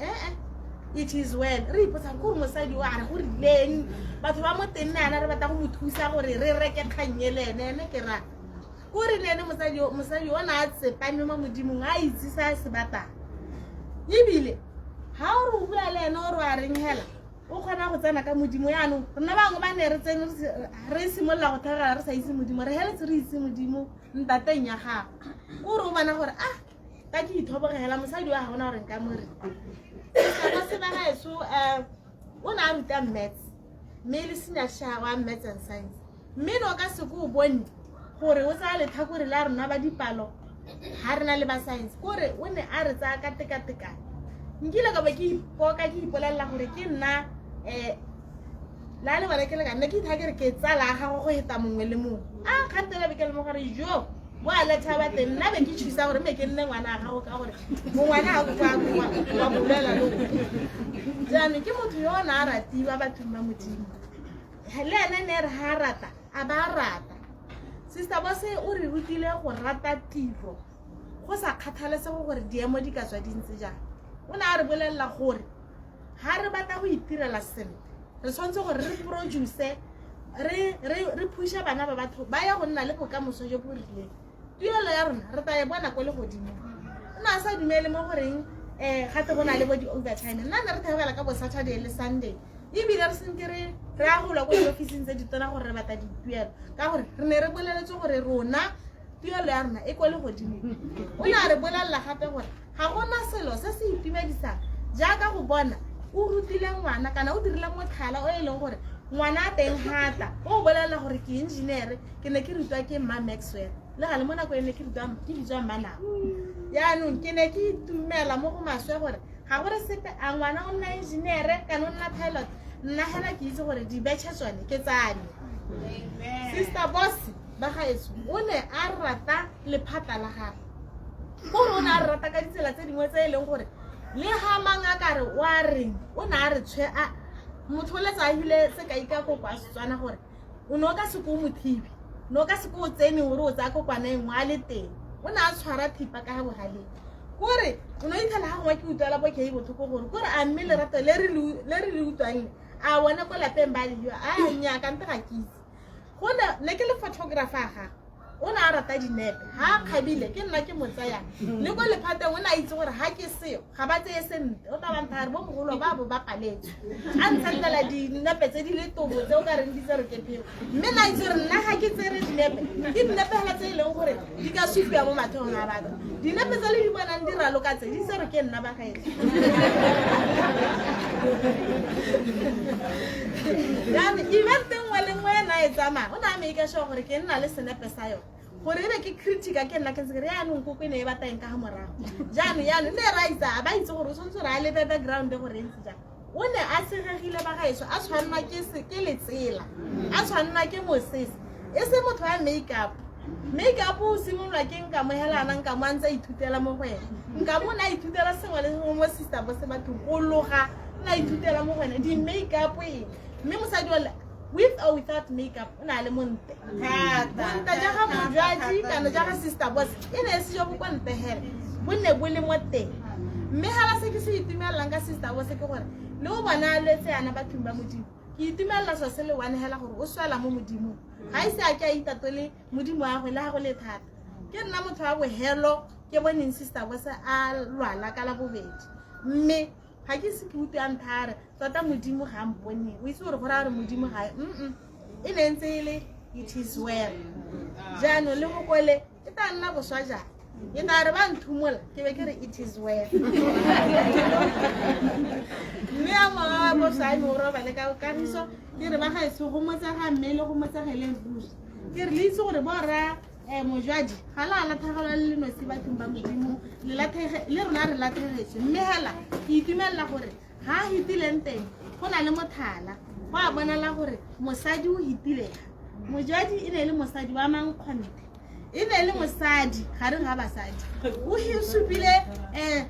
it is well re ipotsa go mosadi wa re go rileng batho ba mo tenne ana re batla go mothusa gore re reke khanyelene ene ke ra go re nene mosadi o na a tsepame mo modimong a itsisa sebata ebile ha o re bua le ene o re a reng hela o khona go tsena ka modimo yaanong rena bangwe ba ne re tsene re simolla go thagala re sa itse modimo re heletse re itse modimo ntateng ya gago o re o bona gore ka ke ithobogela mosadi wa ga ona gore nka more ka se ba gaetso o na a ruta maths mme le senior sha wa Maths and Science mme no ka se go bone gore o tsaya lethakore la rona ba dipalo ha rena le ba science gore o ne a re tsaya ka teka nkile ka ba ke ipoka ke ipolela gore ke nna la le bana ke le ka nna ke ithakere ke tsala ga go heta mongwe le mongwe a kgatela be ke le mo gore jo wa le thaba teng nna be ke tshisa gore me ke nne ngwana ga go ka gore mo ngwana a go kwa bolela lo jana ke motho yo na ratiwa batho ba modimo le ene ne re ha rata a ba rata. Sister Boss o re rutile go rata tiro go sa kgathalesego gore diemo di ka tswa dintse jang. O na re bolela gore ha re batla go itirela sengwe re tshwanetse gore re produce re pusha bana ba batho ba ya go nna le bokamoso jo bo rileng. Tuelo ya rona re ta e bona ko le godimo. Nna sa dumele mo goreng gate go na le bo di overtime nna re thabela ka bo Saturday le Sunday ebile re senkere re a gola ko diofising tse ditona gore re batla dituelo ka gore re ne re boleletse gore rona tuelo ya rona e kwa le godimo o ne a re bolelela gape gore ga gona selo se se itumedisang jaaka go bona o rutile ngwana kana o dirile motlhala o e leng gore ngwana a teng gata o bolelela gore ke engineer ke ne ke rutwa ke mma Maxwell le ga le mo nako e ne ke bitswa Mmanako yaanong ke ne ke itumela mo go maswe gore ga gore sepe a ngwana o nna engineer kana o nna pilot nna hela ke itse gore dibetšhe tsone ke tsane Sister Boss ba gaetso o ne a rata lephata la gagwe gore o ne a rata ka ditsela tse dingwe tse e leng gore le ga mang a kare wa reng o ne a re tshwe a motho o letsagile se ka ika ko kwa Setswana gore o ne o ka se ko mothibi no ka se ko tsene gore o tsa ko kwana engwe a le teng o ne a tshwara thipa ka ga bogaleng gore o ne itlhala ga ngwa ke utlwela bo ke botlhoko gore a mme lerato le re le utlwang a bona ko lapeng ba le a nya ka nte ga ke itse gone ne ke le photographer ga o ne a rata dinepe ha khabile ke nna ke motsaya le go lephateng o ne a itse gore ha ke seo ga ba tseye sente o tla bantha re bo mogolo ba bo ba paletse a ntshantela dinepe tse di le tobo tse o ka reng di tsere ke pheo mme na itse re nna ga ke tsere dinepe ke dinepe hela tse e leng gore di ka supiwa mo mathong a batho dinepe tse le di bonang di ralo ka tse di tsere ke nna ba gaetse ya me event nngwe le nngwe na e tsamaya o ne a make sure gore ke nna le senepe sa yone gore ebe ke critica ke nna ke se re yaanong koko ne e batang ka ga morago jaanong ne ra itsa ba itse gore o tshwanetse re a lebe background gore ntse jang o ne a segegile ba gaetso a tshwanna ke letsela a tshwanna ke mosese e se motho wa makeup o simolola ke nka mo helana nka mo ntse ithutela mo go ena nka mo na ithutela sengwe le sengwe mo Sister Boss batho go loga na ithutela mo go ena di makeup e mme mosadi wa with or without makeup o na le monte monte ja ga mojadi kana ja ga Sister Boss e ne se jo go nte hele bo ne bo le mo teng mme hala se ke se itumelang ka Sister Boss ke gore le o bona letse ana batho ba modimo ke itumela so se le one hela gore o swela mo modimo ga ise a ke a itatole modimo a go le ga go le thata ke nna motho wa bohelo ke boneng Sister Boss a lwala ka la bobedi mme ga ke se ke utlwa nthare tota modimo ga mpone o itse gore gore a re modimo ga e ne ntse ile it is well jaanong le go kwele e tla nna boswa jang e tla re ba nthumola ke be ke re it is well mme a mangwe bo sa mo roba le ka kagiso ke re ba ga se go motsaga mme le go motsagele busi ke re le itse gore bo ra mojadi ga la thagala le no se bathong ba modimo le rona re latlhegetse mme hela ke itumela gore ga hitileng teng go na le mothala go a bonala gore mosadi o hitilega mojadi e ne le mosadi wa mankgonte e ne le mosadi gare ga basadi o hisupile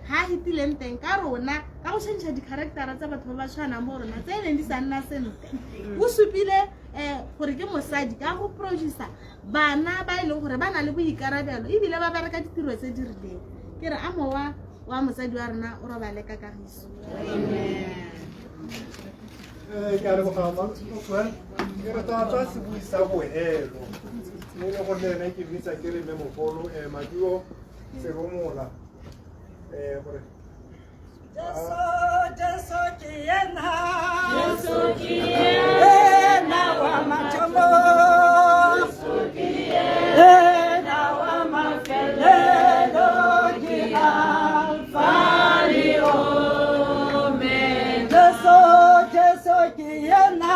ha hitileng teng ka rona ka go tshentšha di-charactera tsa batho ba ba tshwanang mo rona tse neng di sa nna sentle o supile gore ke mosadi ka go producer bana ba e leng gore ba na le boikarabelo ebile ba bereka ditiro tse di rileng ke re a mowa wa mosadi wa rona o robale ka kagiso ke a leboga Maxwell ke re tata se buisa bohelo mo le go nna ke bitsa ke re Memogolo Maduo se romola gore Jesu ke yena wa mathomo Jesu ke yena wa mafelelo ke Alfa le Omega Jesu ke yena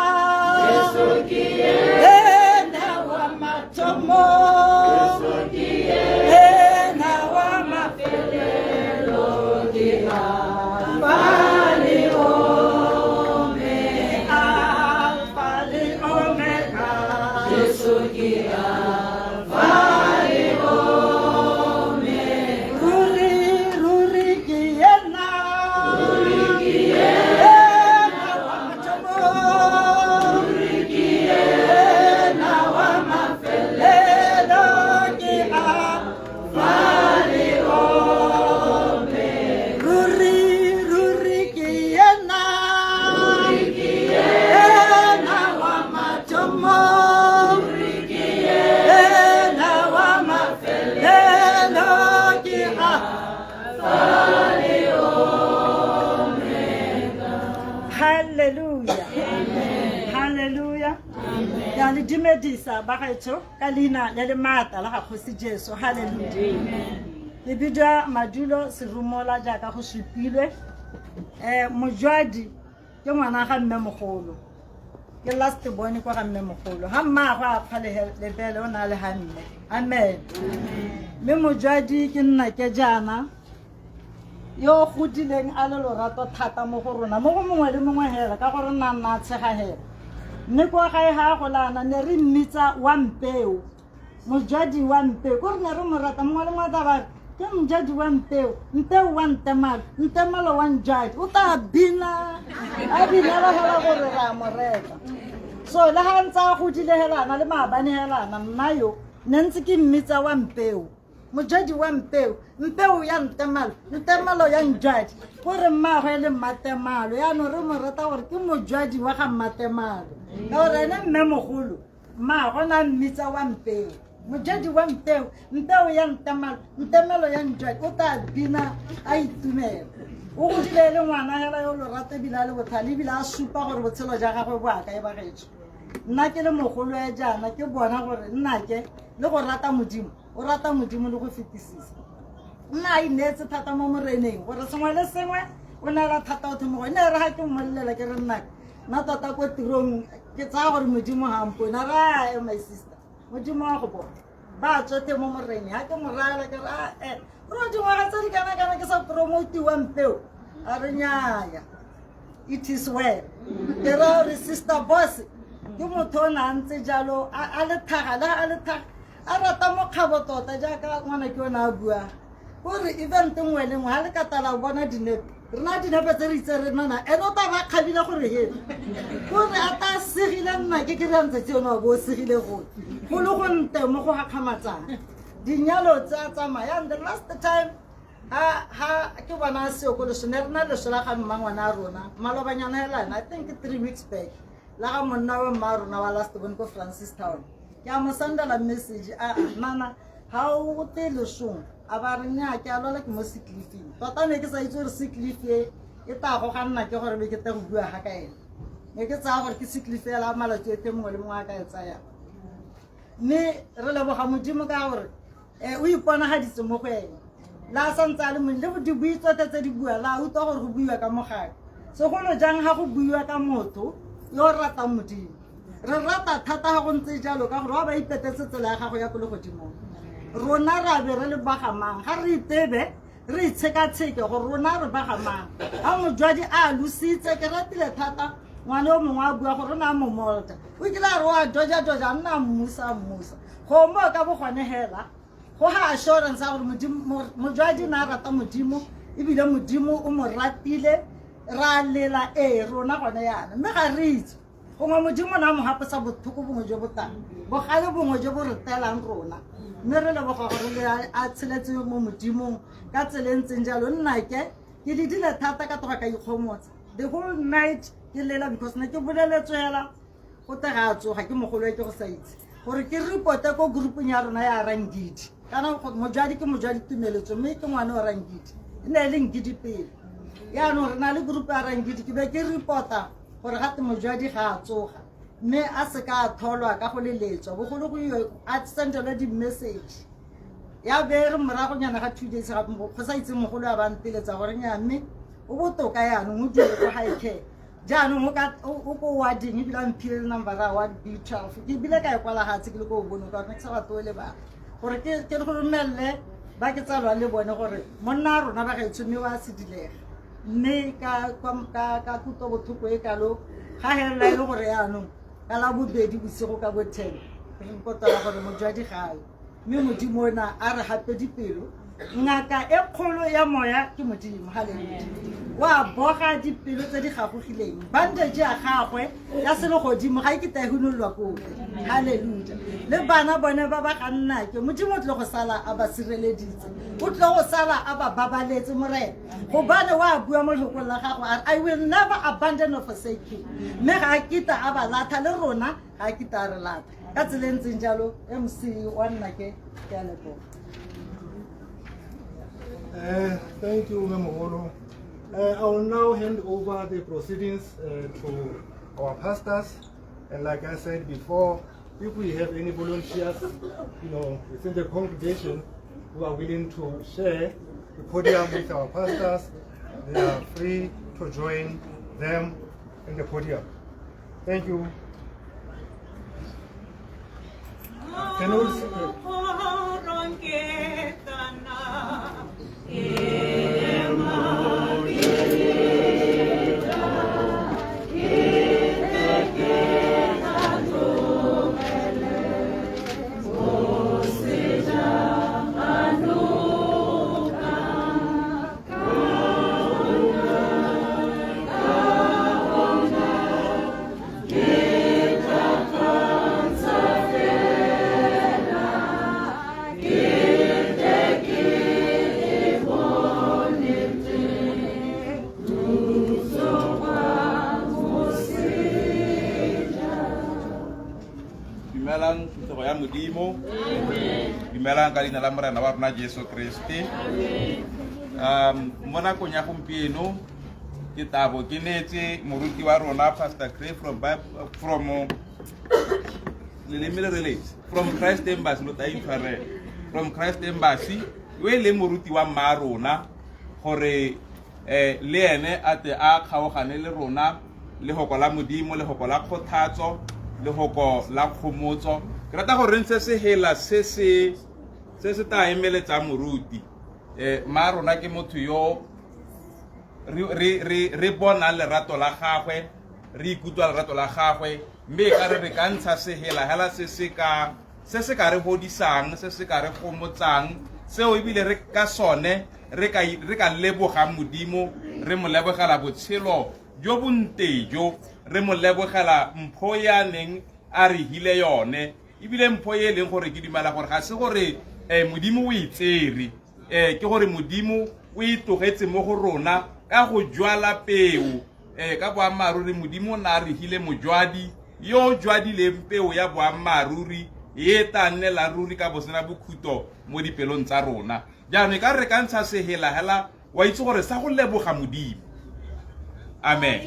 wa mathomo Jesu ke yena wa mafelelo ke Alfa le Omega Hallelujah. Hallelujah. Ke a le dumedisa bagaetsho ka leina le le maatla la ga Kgosi Jesu. Hallelujah. Le bidwa Madulo Serumola jaaka go supilwe. Mojwadi ke ngwana ga mme mogolo. Ke last born kwa ga mme mogolo. Ha mma go a phale lebele o na le hanne. Amen. Me mojwadi ke nna ke jana. Yo godileng a le lorato thata mo go rona mo go mongwe le mongwe hela ka gore nna tshega hela mme kwa gae ha go lana ne re mmitsa wa mpeo mojadi wa mpeo go rena re mo rata mongwe le mongwe ba ke mojadi wa mpeo wa ntemalo wa njadi o ta bina a bina la hela gore ra mo reka so le ha ntsa godile helana le maabane helana nna yo ne ntse ke mmitsa wa mpeo mojadi wa mpeo ya ntemalo ya njadi gore mmagwe le matemalo ya no re mo rata gore ke mojadi wa ga matemalo ka gore ne mme mogolo mmagwe na mmitsa wa mpeo mojadi wa mpeo ya ntemalo ya njadi o ta bina a itumela o godile le ngwana hela yo lo rata bila le bothale bila a supa gore botshelo ja gagwe bo aka e bagetso nna ke le mogolo ya jana ke bona gore nna ke le go rata modimo o rata modimo le go fetisisa nna a inetse thata mo moreneng gore sengwe le sengwe o ne ra thata o themo go ne re ga ke mmollela ke re nna tota ko tirong ke tsaya gore modimo ga mpona ra my sister modimo wa go bona ba tsote mo moreneng ga ke morala ke re ro dingwaga tse di kana ke sa promotiwa mpeo a re nnyaya it is well ke ra re sister boss ke motho o na ntse jalo a le thaga a rata mo kgabo tota jaaka ngwana ke yona a bua gore event nngwe le nngwe ga le katala bona dinepe rena dinepe tse re itse re nana ene o ta ba kgabile gore he gore a ta segile nna ke re ntse tse yona bo segile go le go nte mo go gakgamatsang dinyalo tsa tsamaya and the last time ha ke bona seo go le sone rena le sola ga mmangwana a rona malobanyana helana I think 3 weeks back la ga monna wa mma rona wa last one ko Francis Town ya mo sendela message nana ha o te le shong a ba re nya ke a lola ke mo siklifing tota ne ke sa itse re siklife e ta go ga nna ke gore be ke te go bua ga ka ene ne ke tsaya gore ke siklifela malatsi e te mongwe le mongwe a ka e tsaya mme re leboga modimo ka gore o ipona ga ditse mo go ene la sa ntse a le mongwe le go di buitsote tse di bua la utlwa gore go buiwa ka mogare segolo jang ga go buiwa ka motho yo rata modimo re rata thata ga go ntse jalo ka gore wa ba ipetetse tsela ya gago ya ko le godimo rona ra be re le bagamang ga re itebe re itsheka-tsheke gore rona re bagamang ga mojwadi a lusitse ke ratile thata ngwane o mongwe a bua gore o ne a momolta o kile a re wa doja nna mmusa go mo ka bo gone hela go ga assurance ya gore mojwadi na rata modimo ebile modimo o mo ratile ra lela rona gone yana mme ga re itse gongwe modimo na mo gapesa bothoko bongwe jo botang bogale bongwe jo bo re telang rona mme re leboga gore le a tsheletse mo modimong ka tsela ntseng jalo nna ke le dile thata ka toga ka ikgomotsa the whole night ke lela because ne ke boleletswela go te ga tsoga ke mogolo ke go sa itse gore ke reporte ko groupeng ya rona ya Rangidi kana mojadi ke mojadi tumeletso mme ke ngwane wa Rangidi ne le ngidi pele ya no re na le group ya Rangidi ke be ke reporta gore ga te mojadi ga a tsoga mme a se ka tholwa ka go leletswa bogolo go a sendela di message ya be re morago nyana ga 2 days ga go sa itse mogolo a banteletsa gore nya mme o botoka yana mo dilo go high care jaanong o ko wa ding ebile a mphile le number a wa B12 ke bile ka e kwala ga tse ke le go bona ka nna ke sa ba tole ba gore ke go romelle ba ke tsalwa le bone gore monna rona ba ga itsome wa se dilega mme ka kuto bothoko e kalo ga hela ile gore yaanong ka la bobedi bosigo ka bo 10 re nkotla gore mojadi gae mme modimo ona a re hape dipelo ngaka e kgolo ya moya ke modimo haleluya wa boga dipelo tse di gagogileng bandage ya gagwe ya se le godimo ga ke tahunololwa kope haleluya le bana bone ba ba ka nna ke modimo o tle go sala a ba sireleditse o tle go sala a ba babaletse morena go bana wa bua mo lekong la gago I will never abandon or forsake you mme ga kita a ba latha le rona ga kita re latha ka tselentseng jalo MC wa nna ke a leboga. Thank you, Memolo. I will now hand over the proceedings to our pastors. And like I said before, if we have any volunteers, within the congregation who are willing to share the podium with our pastors, they are free to join them in the podium. Thank you. Can you Dumelang puso ya modimo. Dumelang ka leina la morena wa rona Jesu Kriste. Mo nakong ya gompieno ke tabo ke netse moruti wa rona Pastor Craig from Christ Embassy lo tai tshware from Christ Embassy we le moruti wa mma rona gore le ene ate a kgaogane le rona le hoko la modimo le hoko la kgothatso le hoko la khomotso ke rata gore ntse se hela se ta emeletsa moruti mma rona ke motho yo re bona lerato la gagwe re ikutwa lerato la gagwe mme ka re ka ntsha se hela se se ka re hodisang se se ka re gomotsang seo ebile re ka sone re ka leboga modimo re mo lebogela botshelo jo bontejo re mo lebogela mpho ya neng a re hile yone ebile mpho ye leng gore ke dumela gore ga se gore modimo o itsere ke gore modimo o itogetse mo go rona ka go jwala peo ka boammaruri modimo na re hile mojwadi yo jwadile peo ya boammaruri e tanela ruri ka bosena bokhuto mo dipelong tsa rona jaanong ka re ka ntsha se hela wa itse gore sa go leboga modimo amen.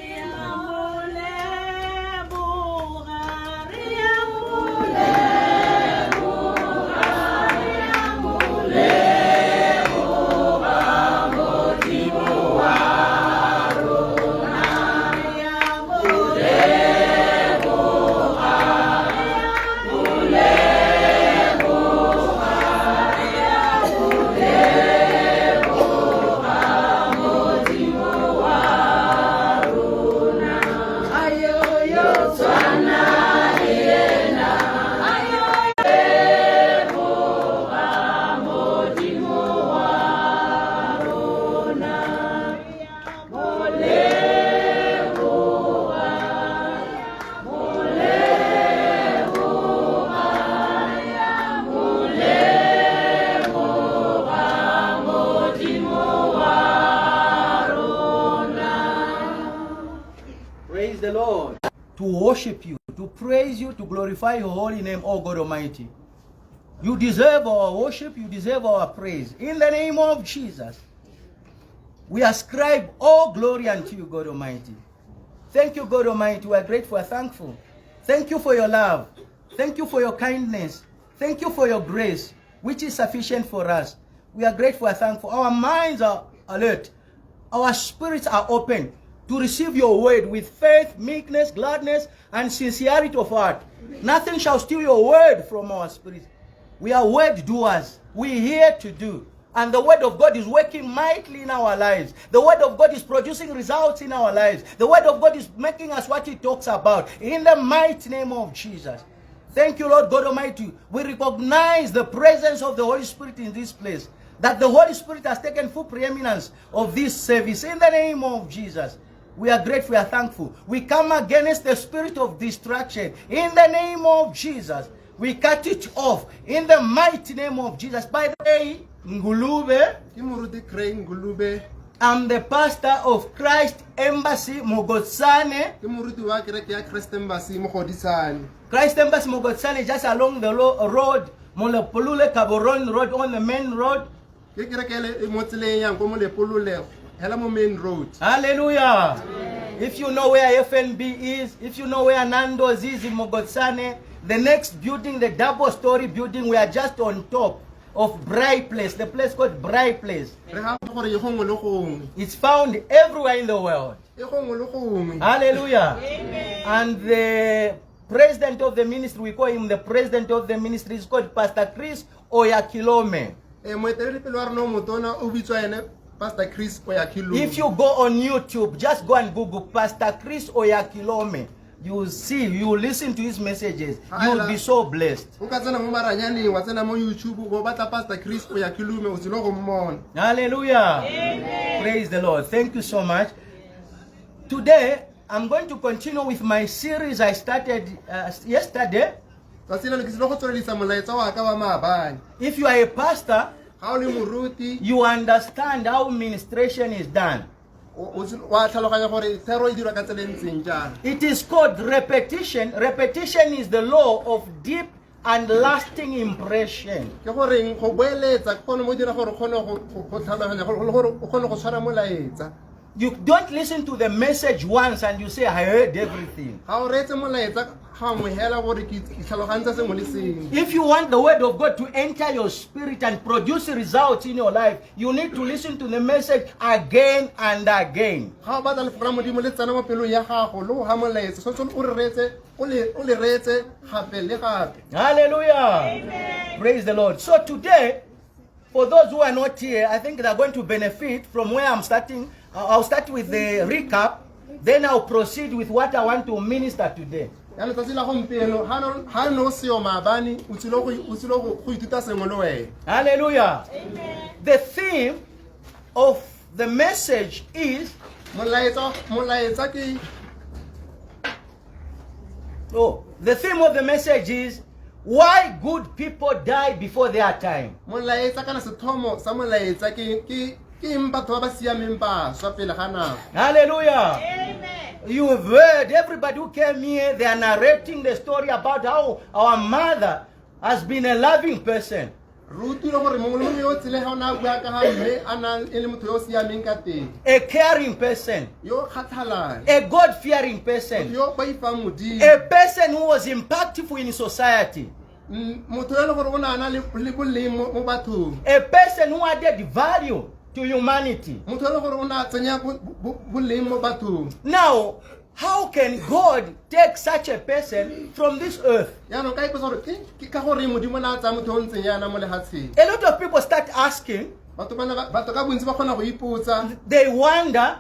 To worship you, to praise you, to glorify your holy name, O God Almighty. You deserve our worship, you deserve our praise. In the name of Jesus, we ascribe all glory unto you, God Almighty. Thank you, God Almighty. We are grateful and thankful. Thank you for your love. Thank you for your kindness. Thank you for your grace, which is sufficient for us. We are grateful and thankful. Our minds are alert. Our spirits are open to receive your word with faith, meekness, gladness, and sincerity of heart. Nothing shall steal your word from our spirit. We are word doers. We here to do. And the word of God is working mightily in our lives. The word of God is producing results in our lives. The word of God is making us what he talks about. In the mighty name of Jesus. Thank you, Lord God Almighty. We recognize the presence of the Holy Spirit in this place. That the Holy Spirit has taken full preeminence of this service. In the name of Jesus. We are grateful, we are thankful. We come against the spirit of distraction. In the name of Jesus, we cut it off. In the mighty name of Jesus. By the way, Ngulube, I'm the pastor of Christ Embassy Mogotsane. Christ Embassy Mogotsane, just along the road, Molepolule Kaboron Road, on the main road. hela mo main road. Hallelujah. If you know where FNB is, if you know where Nando's is in Mogotsane, the next building, the double-story building, we are just on top of Bright Place, the place called Bright Place. It's found everywhere in the world. Hallelujah. Amen. And the president of the ministry, we call him the president of the ministry, is called Pastor Chris Oyakilome. If you go on YouTube, just go and Google Pastor Chris Oyakilome. You will see, you will listen to his messages. You will be so blessed. Hallelujah. Amen. Praise the Lord. Thank you so much. Today, I'm going to continue with my series I started yesterday. If you are a pastor, you understand how ministration is done. It is called repetition. Repetition is the law of deep and lasting impression. You don't listen to the message once and you say, I heard everything. If you want the word of God to enter your spirit and produce results in your life, you need to listen to the message again and again. Hallelujah. Amen. Praise the Lord. So today, for those who are not here, I think they're going to benefit from where I'm starting. I'll start with the recap, then I'll proceed with what I want to minister today. Hallelujah. Amen. The theme of the message is the theme of the message is why good people die before their time. Hallelujah. Amen. You have heard everybody who came here, they are narrating the story about how our mother has been a loving person. A caring person. A God-fearing person. A person who was impactful in society. A person who added value to humanity. Now, how can God take such a person from this earth? A lot of people start asking. They wonder.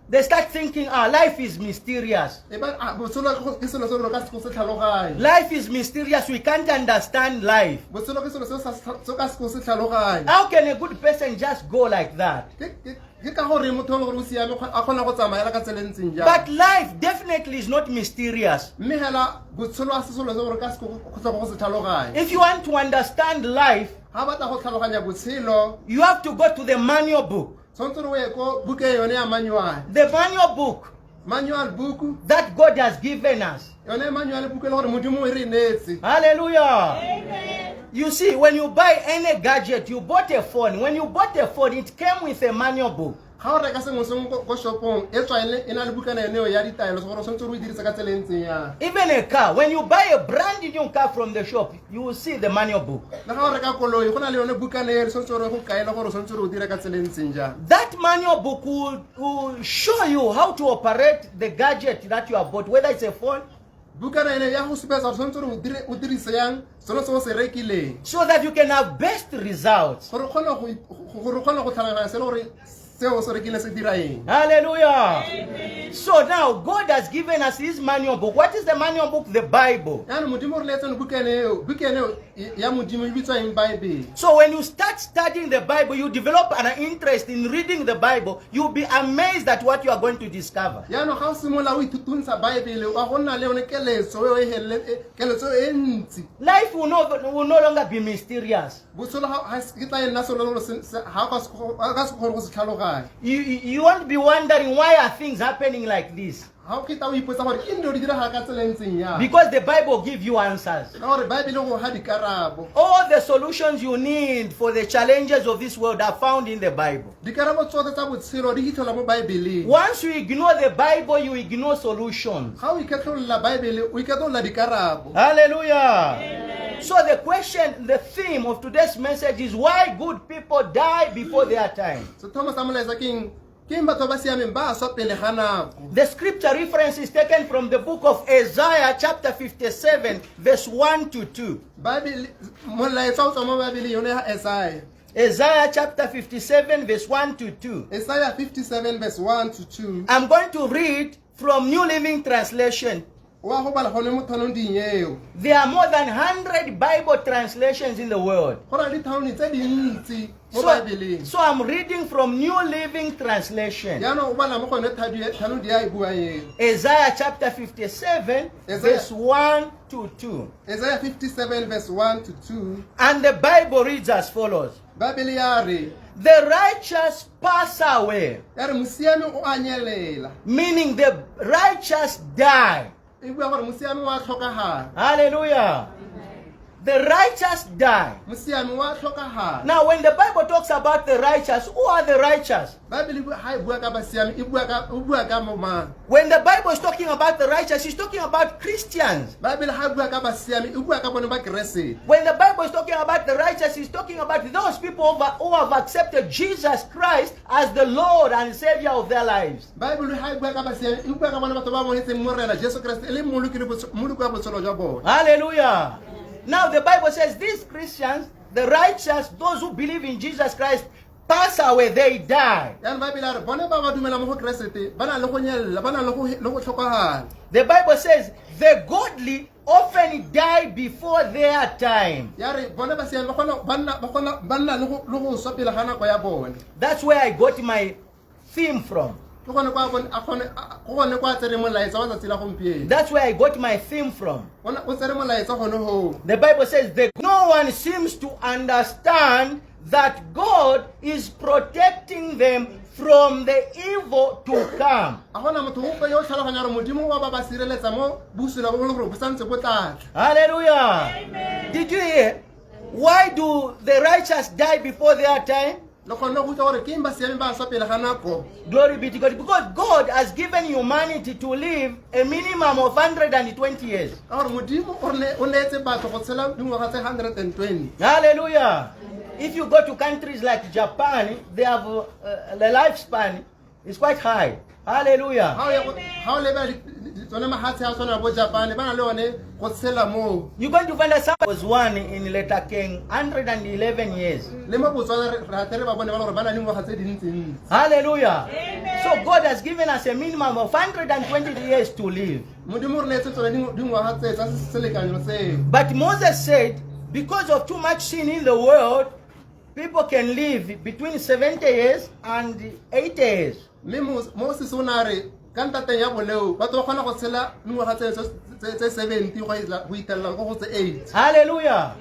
They start thinking, life is mysterious. Life is mysterious. We can't understand life. How can a good person just go like that? But life definitely is not mysterious. If you want to understand life, you have to go to the manual book. The manual book that God has given us. Hallelujah. Amen. You see, when you buy any gadget, you bought a phone. When you bought a phone, it came with a manual book. Even a car, when you buy a brand new car from the shop, you will see the manual book. That manual book will show you how to operate the gadget that you have bought, whether it's a phone, so that you can have best results. Hallelujah. Amen. So now God has given us his manual book. What is the manual book? The Bible. So when you start studying the Bible, you develop an interest in reading the Bible, you'll be amazed at what you are going to discover. Life will no longer be mysterious. You won't be wondering why are things happening like this. ha o kita o ipotsa gore ke ndo di dira ka tsela ntseng ya Because the Bible gives you answers. ka gore Bible go ha dikarabo All the solutions you need for the challenges of this world are found in the Bible. dikarabo tsotlhe tsa botshelo di hitlhola mo Bible Once you ignore the Bible, you ignore solutions. ha o iketlolla Bible o iketlolla dikarabo Hallelujah. So the question, the theme of today's message is why good people die before their time. so Thomas amolaisa ke batho ba siameng ba swa pele ga nako The scripture reference is taken from the book of Isaiah chapter 57 verse 1 to 2. Bible molaetsa o tswa mo Bible yone ya Isaiah Isaiah chapter 57 verse 1 to 2. Isaiah 57 verse 1 to 2 I'm going to read from New Living Translation. wa go bala gone mo thanong dinyeo There are more than 100 Bible translations in the world. go na dithanong tse dintsi mo Bible So I'm reading from New Living Translation. yaanong o bala mo gone thanong di a e bua eo Isaiah chapter 57 verse 1 to 2. Isaiah 57 verse 1 to 2 And the Bible reads as follows. Bible ya re The righteous pass away, ya re musiame o a nyelela meaning the righteous die. e bua gore musiame wa tlhokagala Hallelujah. The righteous die. musiame wa tlhokagala Now, when the Bible talks about the righteous, who are the righteous? Bible ha e bua ka basiame e bua ka mo mang When the Bible is talking about the righteous, it's talking about Christians. Bible ha e bua ka basiame e bua ka bone ba keresete When the Bible is talking about the righteous, it's talking about those people who have accepted Jesus Christ as the Lord and Savior of their lives. Bible ha e bua ka basiame e bua ka bone batho ba monetseng morena Jesu Kriste e le moloki le moloki wa botshelo jwa bone Hallelujah. Now the Bible says these Christians, the righteous, those who believe in Jesus Christ, pass away, they die. yaanong Bible ya re bone ba ba dumela mo go keresete ba na le go nyelela ba na le go tlhokagala The Bible says the godly often die before their time. ya re bone ba siame ba nna le go swa pele ga nako ya bone That's where I got my theme from. ke gone kwa tsere molaetsa wa tsatsi la gompieno That's where I got my theme from. o tsere molaetsa gone ho The Bible says that no one seems to understand that God is protecting them from the evil to come. a gona motho ope yo o tlhaloganya gore modimo wa ba sireletsa mo busula bo le gore bo santse bo tlatla Hallelujah. Did you hear? Why do the righteous die before their time? le gone go tsa gore ke eng ba siame ba swa pele ga nako Glory be to God. Because God has given humanity to live a minimum of 120 years. ka gore modimo o neetse batho go tshela dingwaga tse 120 Hallelujah. If you go to countries like Japan, they have the lifespan is quite high. Hallelujah. ha o leba tsone mahatshe a tshwana bo Japan ba na le one go tshela mo You're going to find that somebody was one in Letterkenny, 111 years. le mo Botswana re tere ba bone ba le gore ba na le dingwaga tse dintsi Hallelujah. So God has given us a minimum of 120 years to live. modimo re neetse tsone dingwaga tse tsa selekanyo seo But Moses said, because of too much sin in the world, people can live between 70 years and 80 years. mme Moses o na re ka ntateng ya boleo batho ba kgona go tshela dingwaga tse 70 go itelela go tse 8 Hallelujah.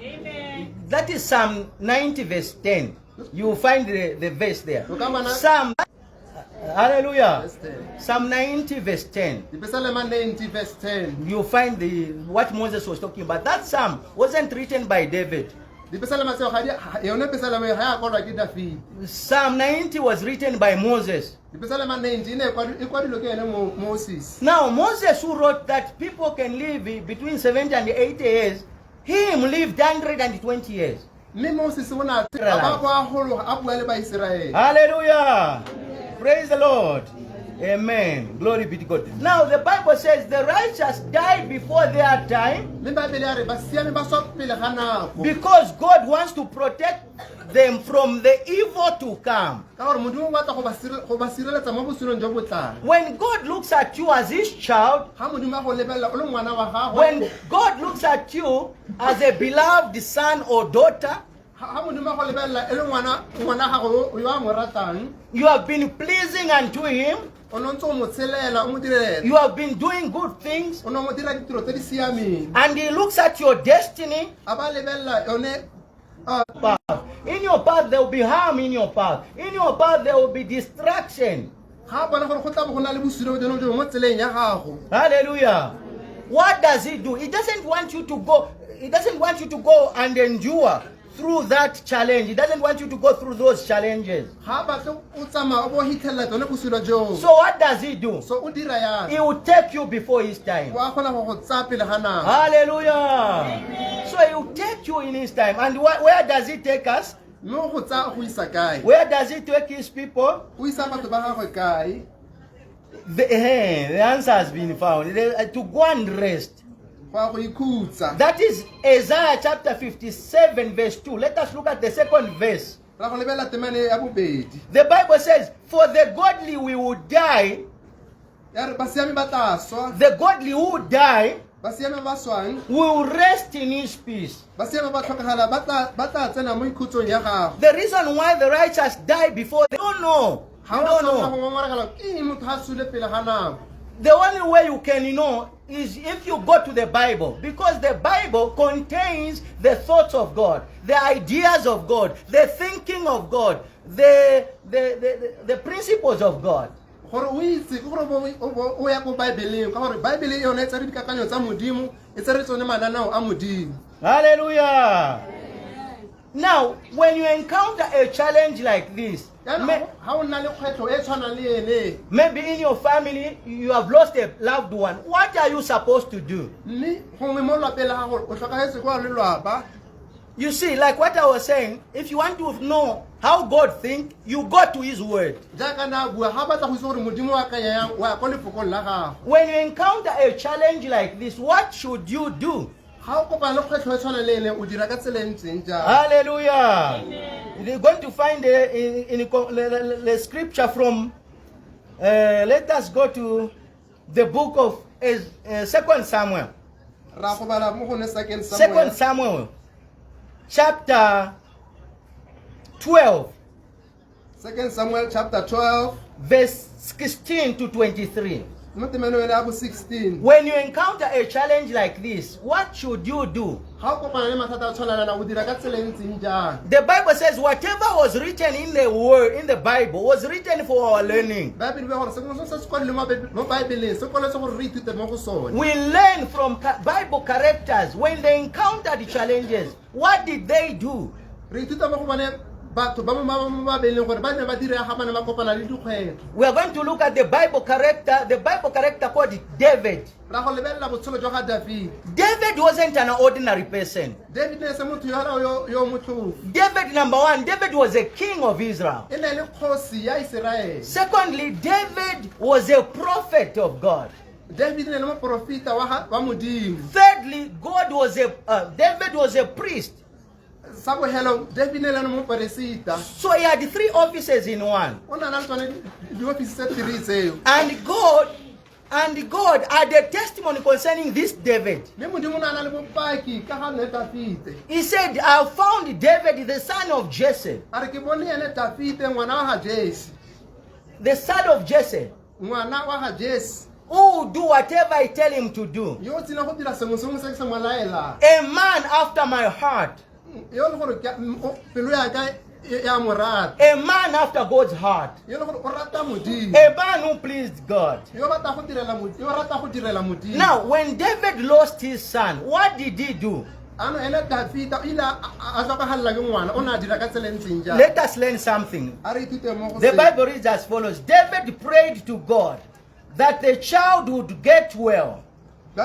That is Psalm 90 verse 10. You will find the verse there. Psalm, hallelujah. Psalm 90 verse 10. Psalm 90 verse 10 You find what Moses was talking about. That psalm wasn't written by David. Psalm 90 was written by Moses. Now Moses, who wrote that people can live between 70 and 80 years, him lived 120 years. Hallelujah. Praise the Lord. Amen. Glory be to God. Now the Bible says the righteous died before their time because God wants to protect them from the evil to come. When God looks at you as his child, when God looks at you as a beloved son or daughter, you have been pleasing unto him. You have been doing good things, and he looks at your destiny. In your path there will be harm in your path. In your path there will be distraction. ga bona gore go tla bo go na le bosiro jono jo mo tseleng ya gago. Hallelujah. What does he do? He doesn't want you to go. He doesn't want you to go and endure through that challenge. He doesn't want you to go through those challenges. Ga ba tlo o tsamaya o bo hitlela tsone bosiro jo. So what does he do? So o dira yang? He will take you before his time. Wa kgona go go tsaya pele ga nako. Hallelujah. So he will take you in his time. And where does he take us? No go tsaya go isa kae? Where does he take his people? O isa batho ba gagwe kae? The answer has been found. To go and rest. That is Isaiah chapter 57 verse 2. Let us look at the second verse. The Bible says, for the godly we will die. The godly who die will rest in his peace. The reason why the righteous die before, they don't know. You don't know. The only way you can know is if you go to the Bible, because the Bible contains the thoughts of God, the ideas of God, the thinking of God, the principles of God. Hallelujah. Now, when you encounter a challenge like this, maybe in your family you have lost a loved one, what are you supposed to do? You see, like what I was saying, if you want to know how God thinks, you go to His Word. When you encounter a challenge like this, what should you do? Hallelujah. You're going to find the scripture from, let us go to the book of 2 Samuel. 2 Samuel, chapter 12. 2 Samuel, chapter 12. Verse 16 to 23. 16. When you encounter a challenge like this, what should you do? The Bible says whatever was written in the word, in the Bible, was written for our learning. We learn from Bible characters when they encountered challenges. What did they do? We are going to look at the Bible character called David. David wasn't an ordinary person. David, number one, David was a king of Israel. Secondly, David was a prophet of God. Thirdly, David was a priest. So he had three offices in one. And God had a testimony concerning this David. He said, I found David, the son of Jesse. The son of Jesse. Who will do whatever I tell him to do. A man after my heart. A man after God's heart. A man who pleased God. Now, when David lost his son, what did he do? Let us learn something. The Bible reads as follows. David prayed to God that the child would get well. He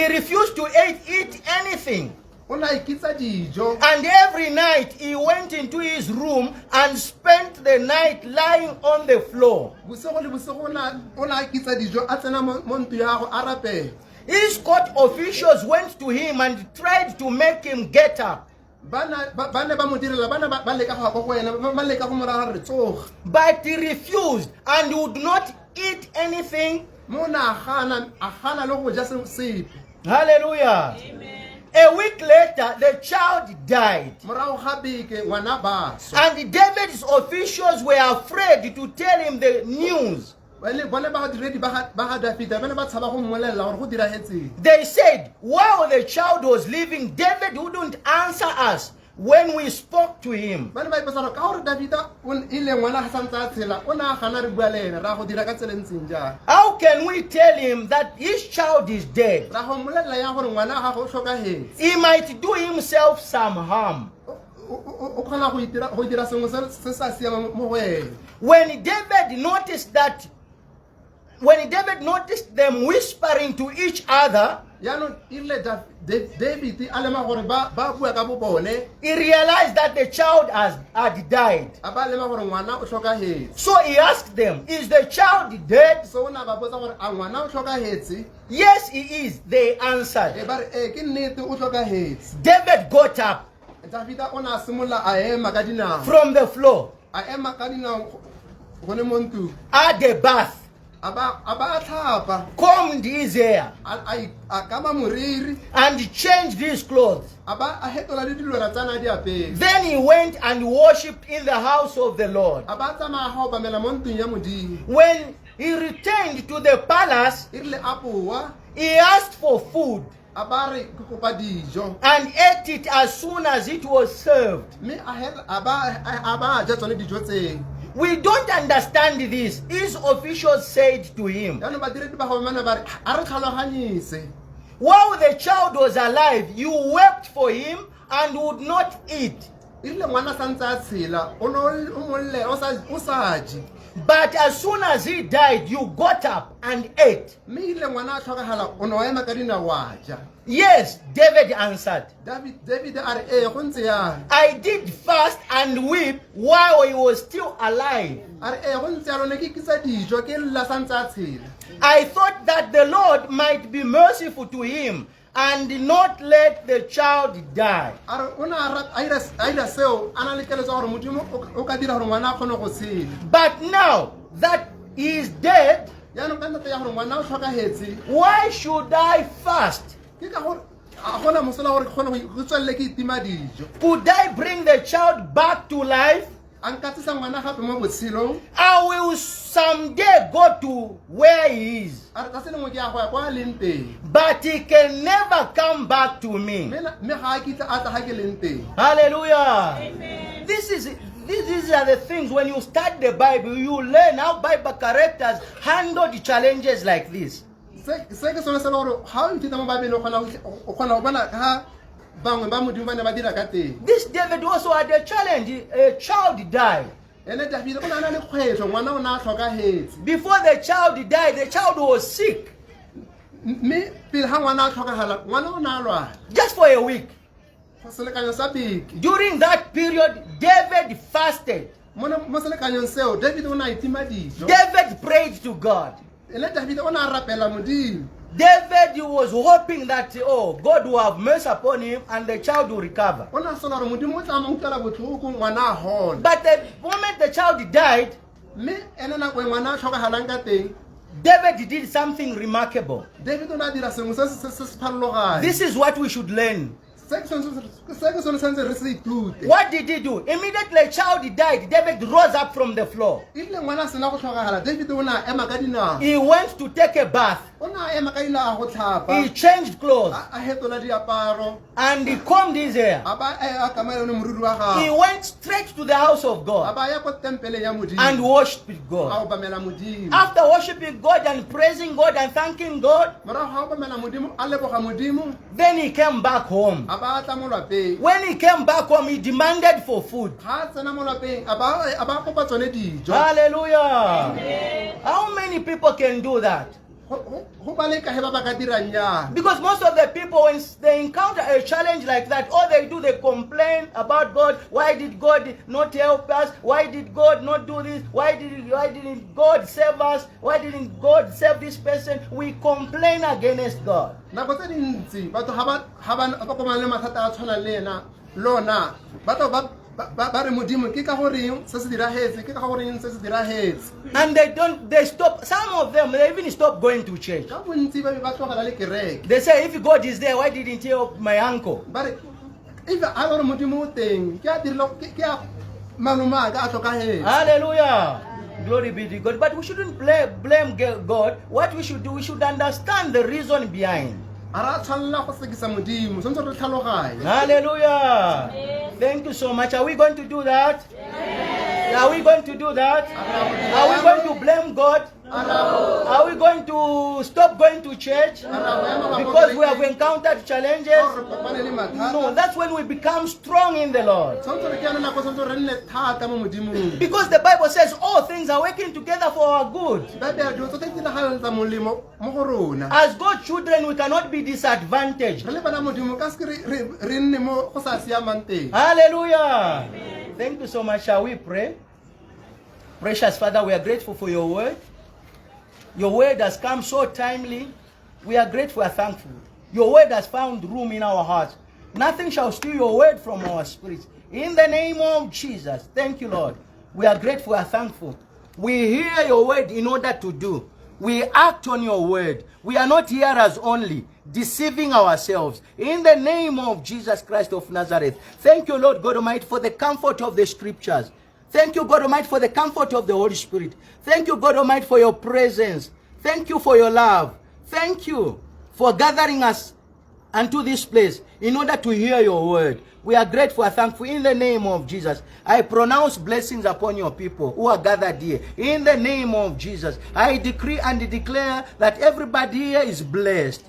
refused to eat anything. And every night he went into his room and spent the night lying on the floor. His court officials went to him and tried to make him get up. But he refused and would not eat anything. Hallelujah. Amen. A week later, the child died. And David's officials were afraid to tell him the news. They said, while the child was living, David wouldn't answer us. when we spoke to him, ba ne ba ipotsa gore ka gore davida e le ngwana ga santse a tshela o ne a gana re bua le ene ra go dira ka tsela e ntseng jang how can we tell him that his child is dead? ra go mmolelela yang gore ngwana a gagwe o tlhokagetse He might do himself some harm. o kgona go dira sengwe se sa siama mo go ene When David noticed them whispering to each other, yaanong erile david a lema gore ba bua ka bo bone he realized that the child had died. a ba lema gore ngwana o tlhokagetse So he asked them, is the child dead? so o ne a ba botsa gore a ngwana o tlhokagetse Yes, he is. They answered. e ba re ke nnete o tlhokagetse David got up davida o ne a simolola a ema ka dinao from the floor a ema ka dinao go le mo ntlong at the bath, a ba a tlhapa combed his hair, a kama moriri and changed his clothes. a ba a hetola le dilwana tsana di apere Then he went and worshipped in the house of the Lord. a ba tsamaya ga o bamela mo ntlong ya modimo When he returned to the palace, e rile a boa he asked for food a ba re ke kopa dijo and ate it as soon as it was served. mme a ba ja tsone dijo tseng We don't understand this. His officials said to him, yaanong badiredi ba gomana ba re a re tlhaloganyise while the child was alive, you wept for him and would not eat. e rile ngwana santse a tshela o mollela o sa je But as soon as he died, you got up and ate. mme e rile ngwana a tlhokagala o ne wa ema ka dinao wa ja Yes, David answered. david a re ee go ntse yang I did fast and weep while he was still alive. a re ee go ntse yalo ne ke kitsa dijo ke lla santse a tshela I thought that the Lord might be merciful to him and not let the child die. a re o ne a ira seo a na le keletso gore modimo o ka dira gore ngwana a kgone go tshela But now that he is dead, yaanong ka nnete ya gore ngwana o tlhokagetse why should I fast? ke ka gore a gona mosola gore ke kgone go tswelele ke itima dijo Could I bring the child back to life? a nkatsisa ngwana gape mo botshelong I will someday go to where he is, a re ka se lengwe ke ya go ya kwa a leng teng but he can never come back to me. mme ga a kitla a tla ga ke leng teng Hallelujah. These are the things when you study the Bible, you learn how Bible characters handle the challenges like this. se ke sone se le gore ga o ithita mo babele o kgona go bona ga bangwe ba modimo ba ne ba dira ka teng This David also had a challenge. A child died. ene davide o ne a na le kgwetlho ngwana o ne a tlhokagetse Before the child died, the child was sick mme pele ga ngwana a tlhokagala ngwana o ne a lwala just for a week. selekanyo sa beke During that period, David fasted. mo selekanyong seo david o ne a itima dijo David prayed to God. ene davide o ne a rapela modimo David was hoping that, oh, God will have mercy upon him and the child will recover. o ne a sola gore modimo o tla mo utlwela botlhoko ngwana a gola But the moment the child died, mme ene nako e ngwana a tlhokagalang ka teng David did something remarkable. david o ne a dira sengwe se pharologane This is what we should learn. se ke sone santse re se ithute What did he do? Immediately the child died, David rose up from the floor. ebile ngwana a sena go tlhokagala david o ne a ema ka dinao He went to take a bath. o ne a ema ka dinao a go tlhapa He changed clothes a hetola diaparo and he combed his hair. a ba a kamela yone moriri wa He gago went straight to the house of a God ba ya ko tempeleng ya modimo and worshipped a God. o bamela modimo After worshiping God and praising God and thanking God, morago ga o bamela modimo a leboga modimo then he came back home. a ba tla mo lwapeng When he came back home, he demanded for food. ga a tsena mo lwapeng a ba kopa tsone dijo Hallelujah. How many people can do that? go ba le kae ba ba ka dirang yang Because most of the people, when they encounter a challenge like that, all they do, they complain about God. Why did God not help us? Why did God not do this? Why didn't God save us? Why didn't God save this person? We complain against God. nako tse dintsi batho ga ba komana le mathata a tshwana le ena lona batho ba re modimo ke ka goreng se se diragetse ke ka goreng se se diragetse And they stop, some of them, they even stop going to church. ka bontsi ba be ba tlogela le kereke They say, if God is there, why didn't he help my uncle? ba re if a gore modimo o teng ke a dirilo ke a malome a ka a tlhokagetse Hallelujah. Glory be to God. But we shouldn't blame God. What we should do, we should understand the reason behind. a ra tshwanela go sekisa modimo tshwanetse re tlhaloganye. Hallelujah. Thank you so much. Are we going to do that? Are we going to do that? Are we going to blame God? Are we going to stop going to church because we have encountered challenges? No, that's when we become strong in the Lord. Because the Bible says all things are working together for our good. As God's children, we cannot be disadvantaged. Hallelujah. Thank you so much. Shall we pray? Precious Father, we are grateful for your word. Your word has come so timely. We are grateful and thankful. Your word has found room in our hearts. Nothing shall steal your word from our spirits. In the name of Jesus, thank you, Lord. We are grateful and thankful. We hear your word in order to do. We act on your word. We are not hearers only, deceiving ourselves. In the name of Jesus Christ of Nazareth. Thank you, Lord God Almighty, for the comfort of the scriptures. Thank you, God Almighty, for the comfort of the Holy Spirit. Thank you, God Almighty, for your presence. Thank you for your love. Thank you for gathering us unto this place in order to hear your word. We are grateful and thankful in the name of Jesus. I pronounce blessings upon your people who are gathered here. In the name of Jesus, I decree and declare that everybody here is blessed.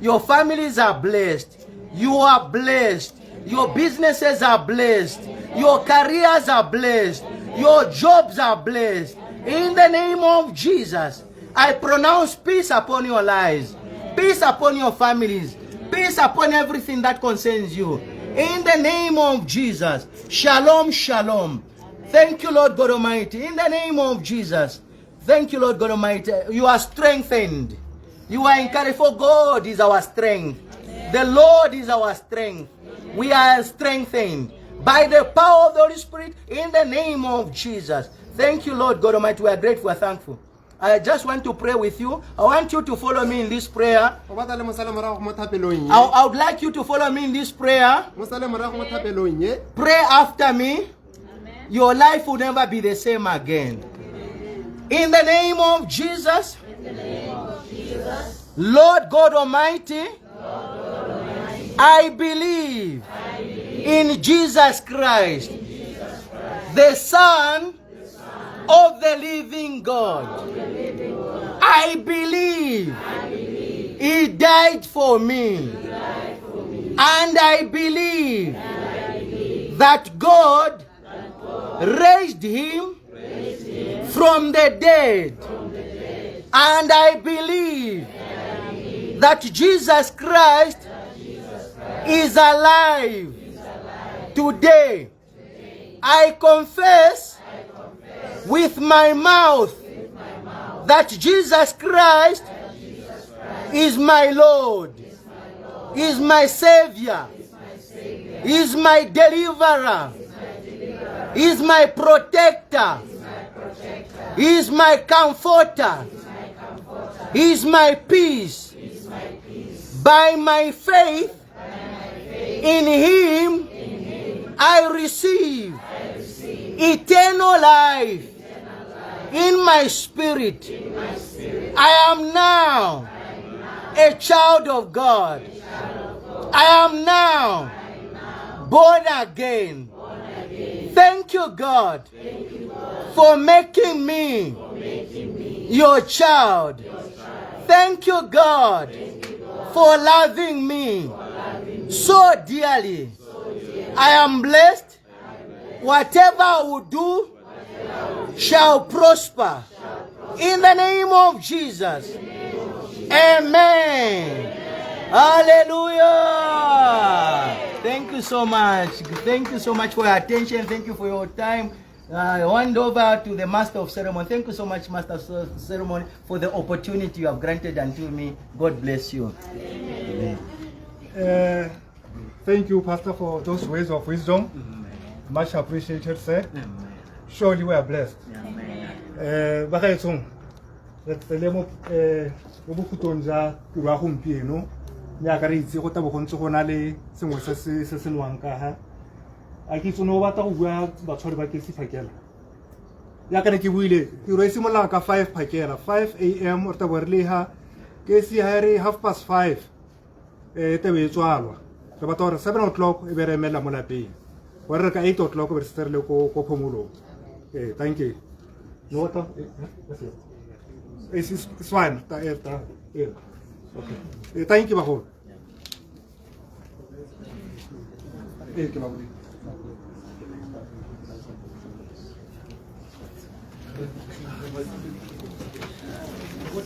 Your families are blessed. You are blessed. Your businesses are blessed. Your careers are blessed. Your jobs are blessed. In the name of Jesus, I pronounce peace upon your lives. Peace upon your families. Peace upon everything that concerns you. In the name of Jesus. Shalom, shalom. Thank you, Lord God Almighty. In the name of Jesus. Thank you, Lord God Almighty. You are strengthened. You are encouraged, for God is our strength. The Lord is our strength. We are strengthened by the power of the Holy Spirit in the name of Jesus. Thank you, Lord God Almighty. We are grateful and thankful. I just want to pray with you. I want you to follow me in this prayer. I would like you to follow me in this prayer. Pray after me. Your life will never be the same again. In the name of Jesus. Lord God Almighty, I believe in Jesus Christ, the Son of the living God. I believe He died for me. And I believe that God raised Him from the dead. And I believe that Jesus Christ is alive today. I confess with my mouth that Jesus Christ is my Lord, is my Savior, is my deliverer, is my protector, is my comforter, is my peace. By my faith in Him, I receive eternal life in my spirit. I am now a child of God. I am now born again. Thank you, God, for making me your child. Thank you, God, for loving me so dearly. I am blessed. Whatever I will do shall prosper. In the name of Jesus. Amen. Hallelujah. Thank you so much. Thank you so much for your attention. Thank you for your time. I hand over to the Master of Ceremony. Thank you so much, Master of Ceremony, for the opportunity you have granted unto me. God bless you. Amen. Thank you, Pastor, for those words of wisdom. Much appreciated, sir. Surely we are blessed. A ke tsono ba ta go bua batshwari ba ke se phakela ya ka ne ke buile tiro e simola ka 5 phakela 5 am or ta borle ha ke se ha re 5:30 tebe e tswalwa re batla gore 7 o'clock e be re emelela mo lapeng gore re ka 8 o'clock be re se re le ko phomolong thank you no what it's fine okay thank you bagolo ke ba bodi What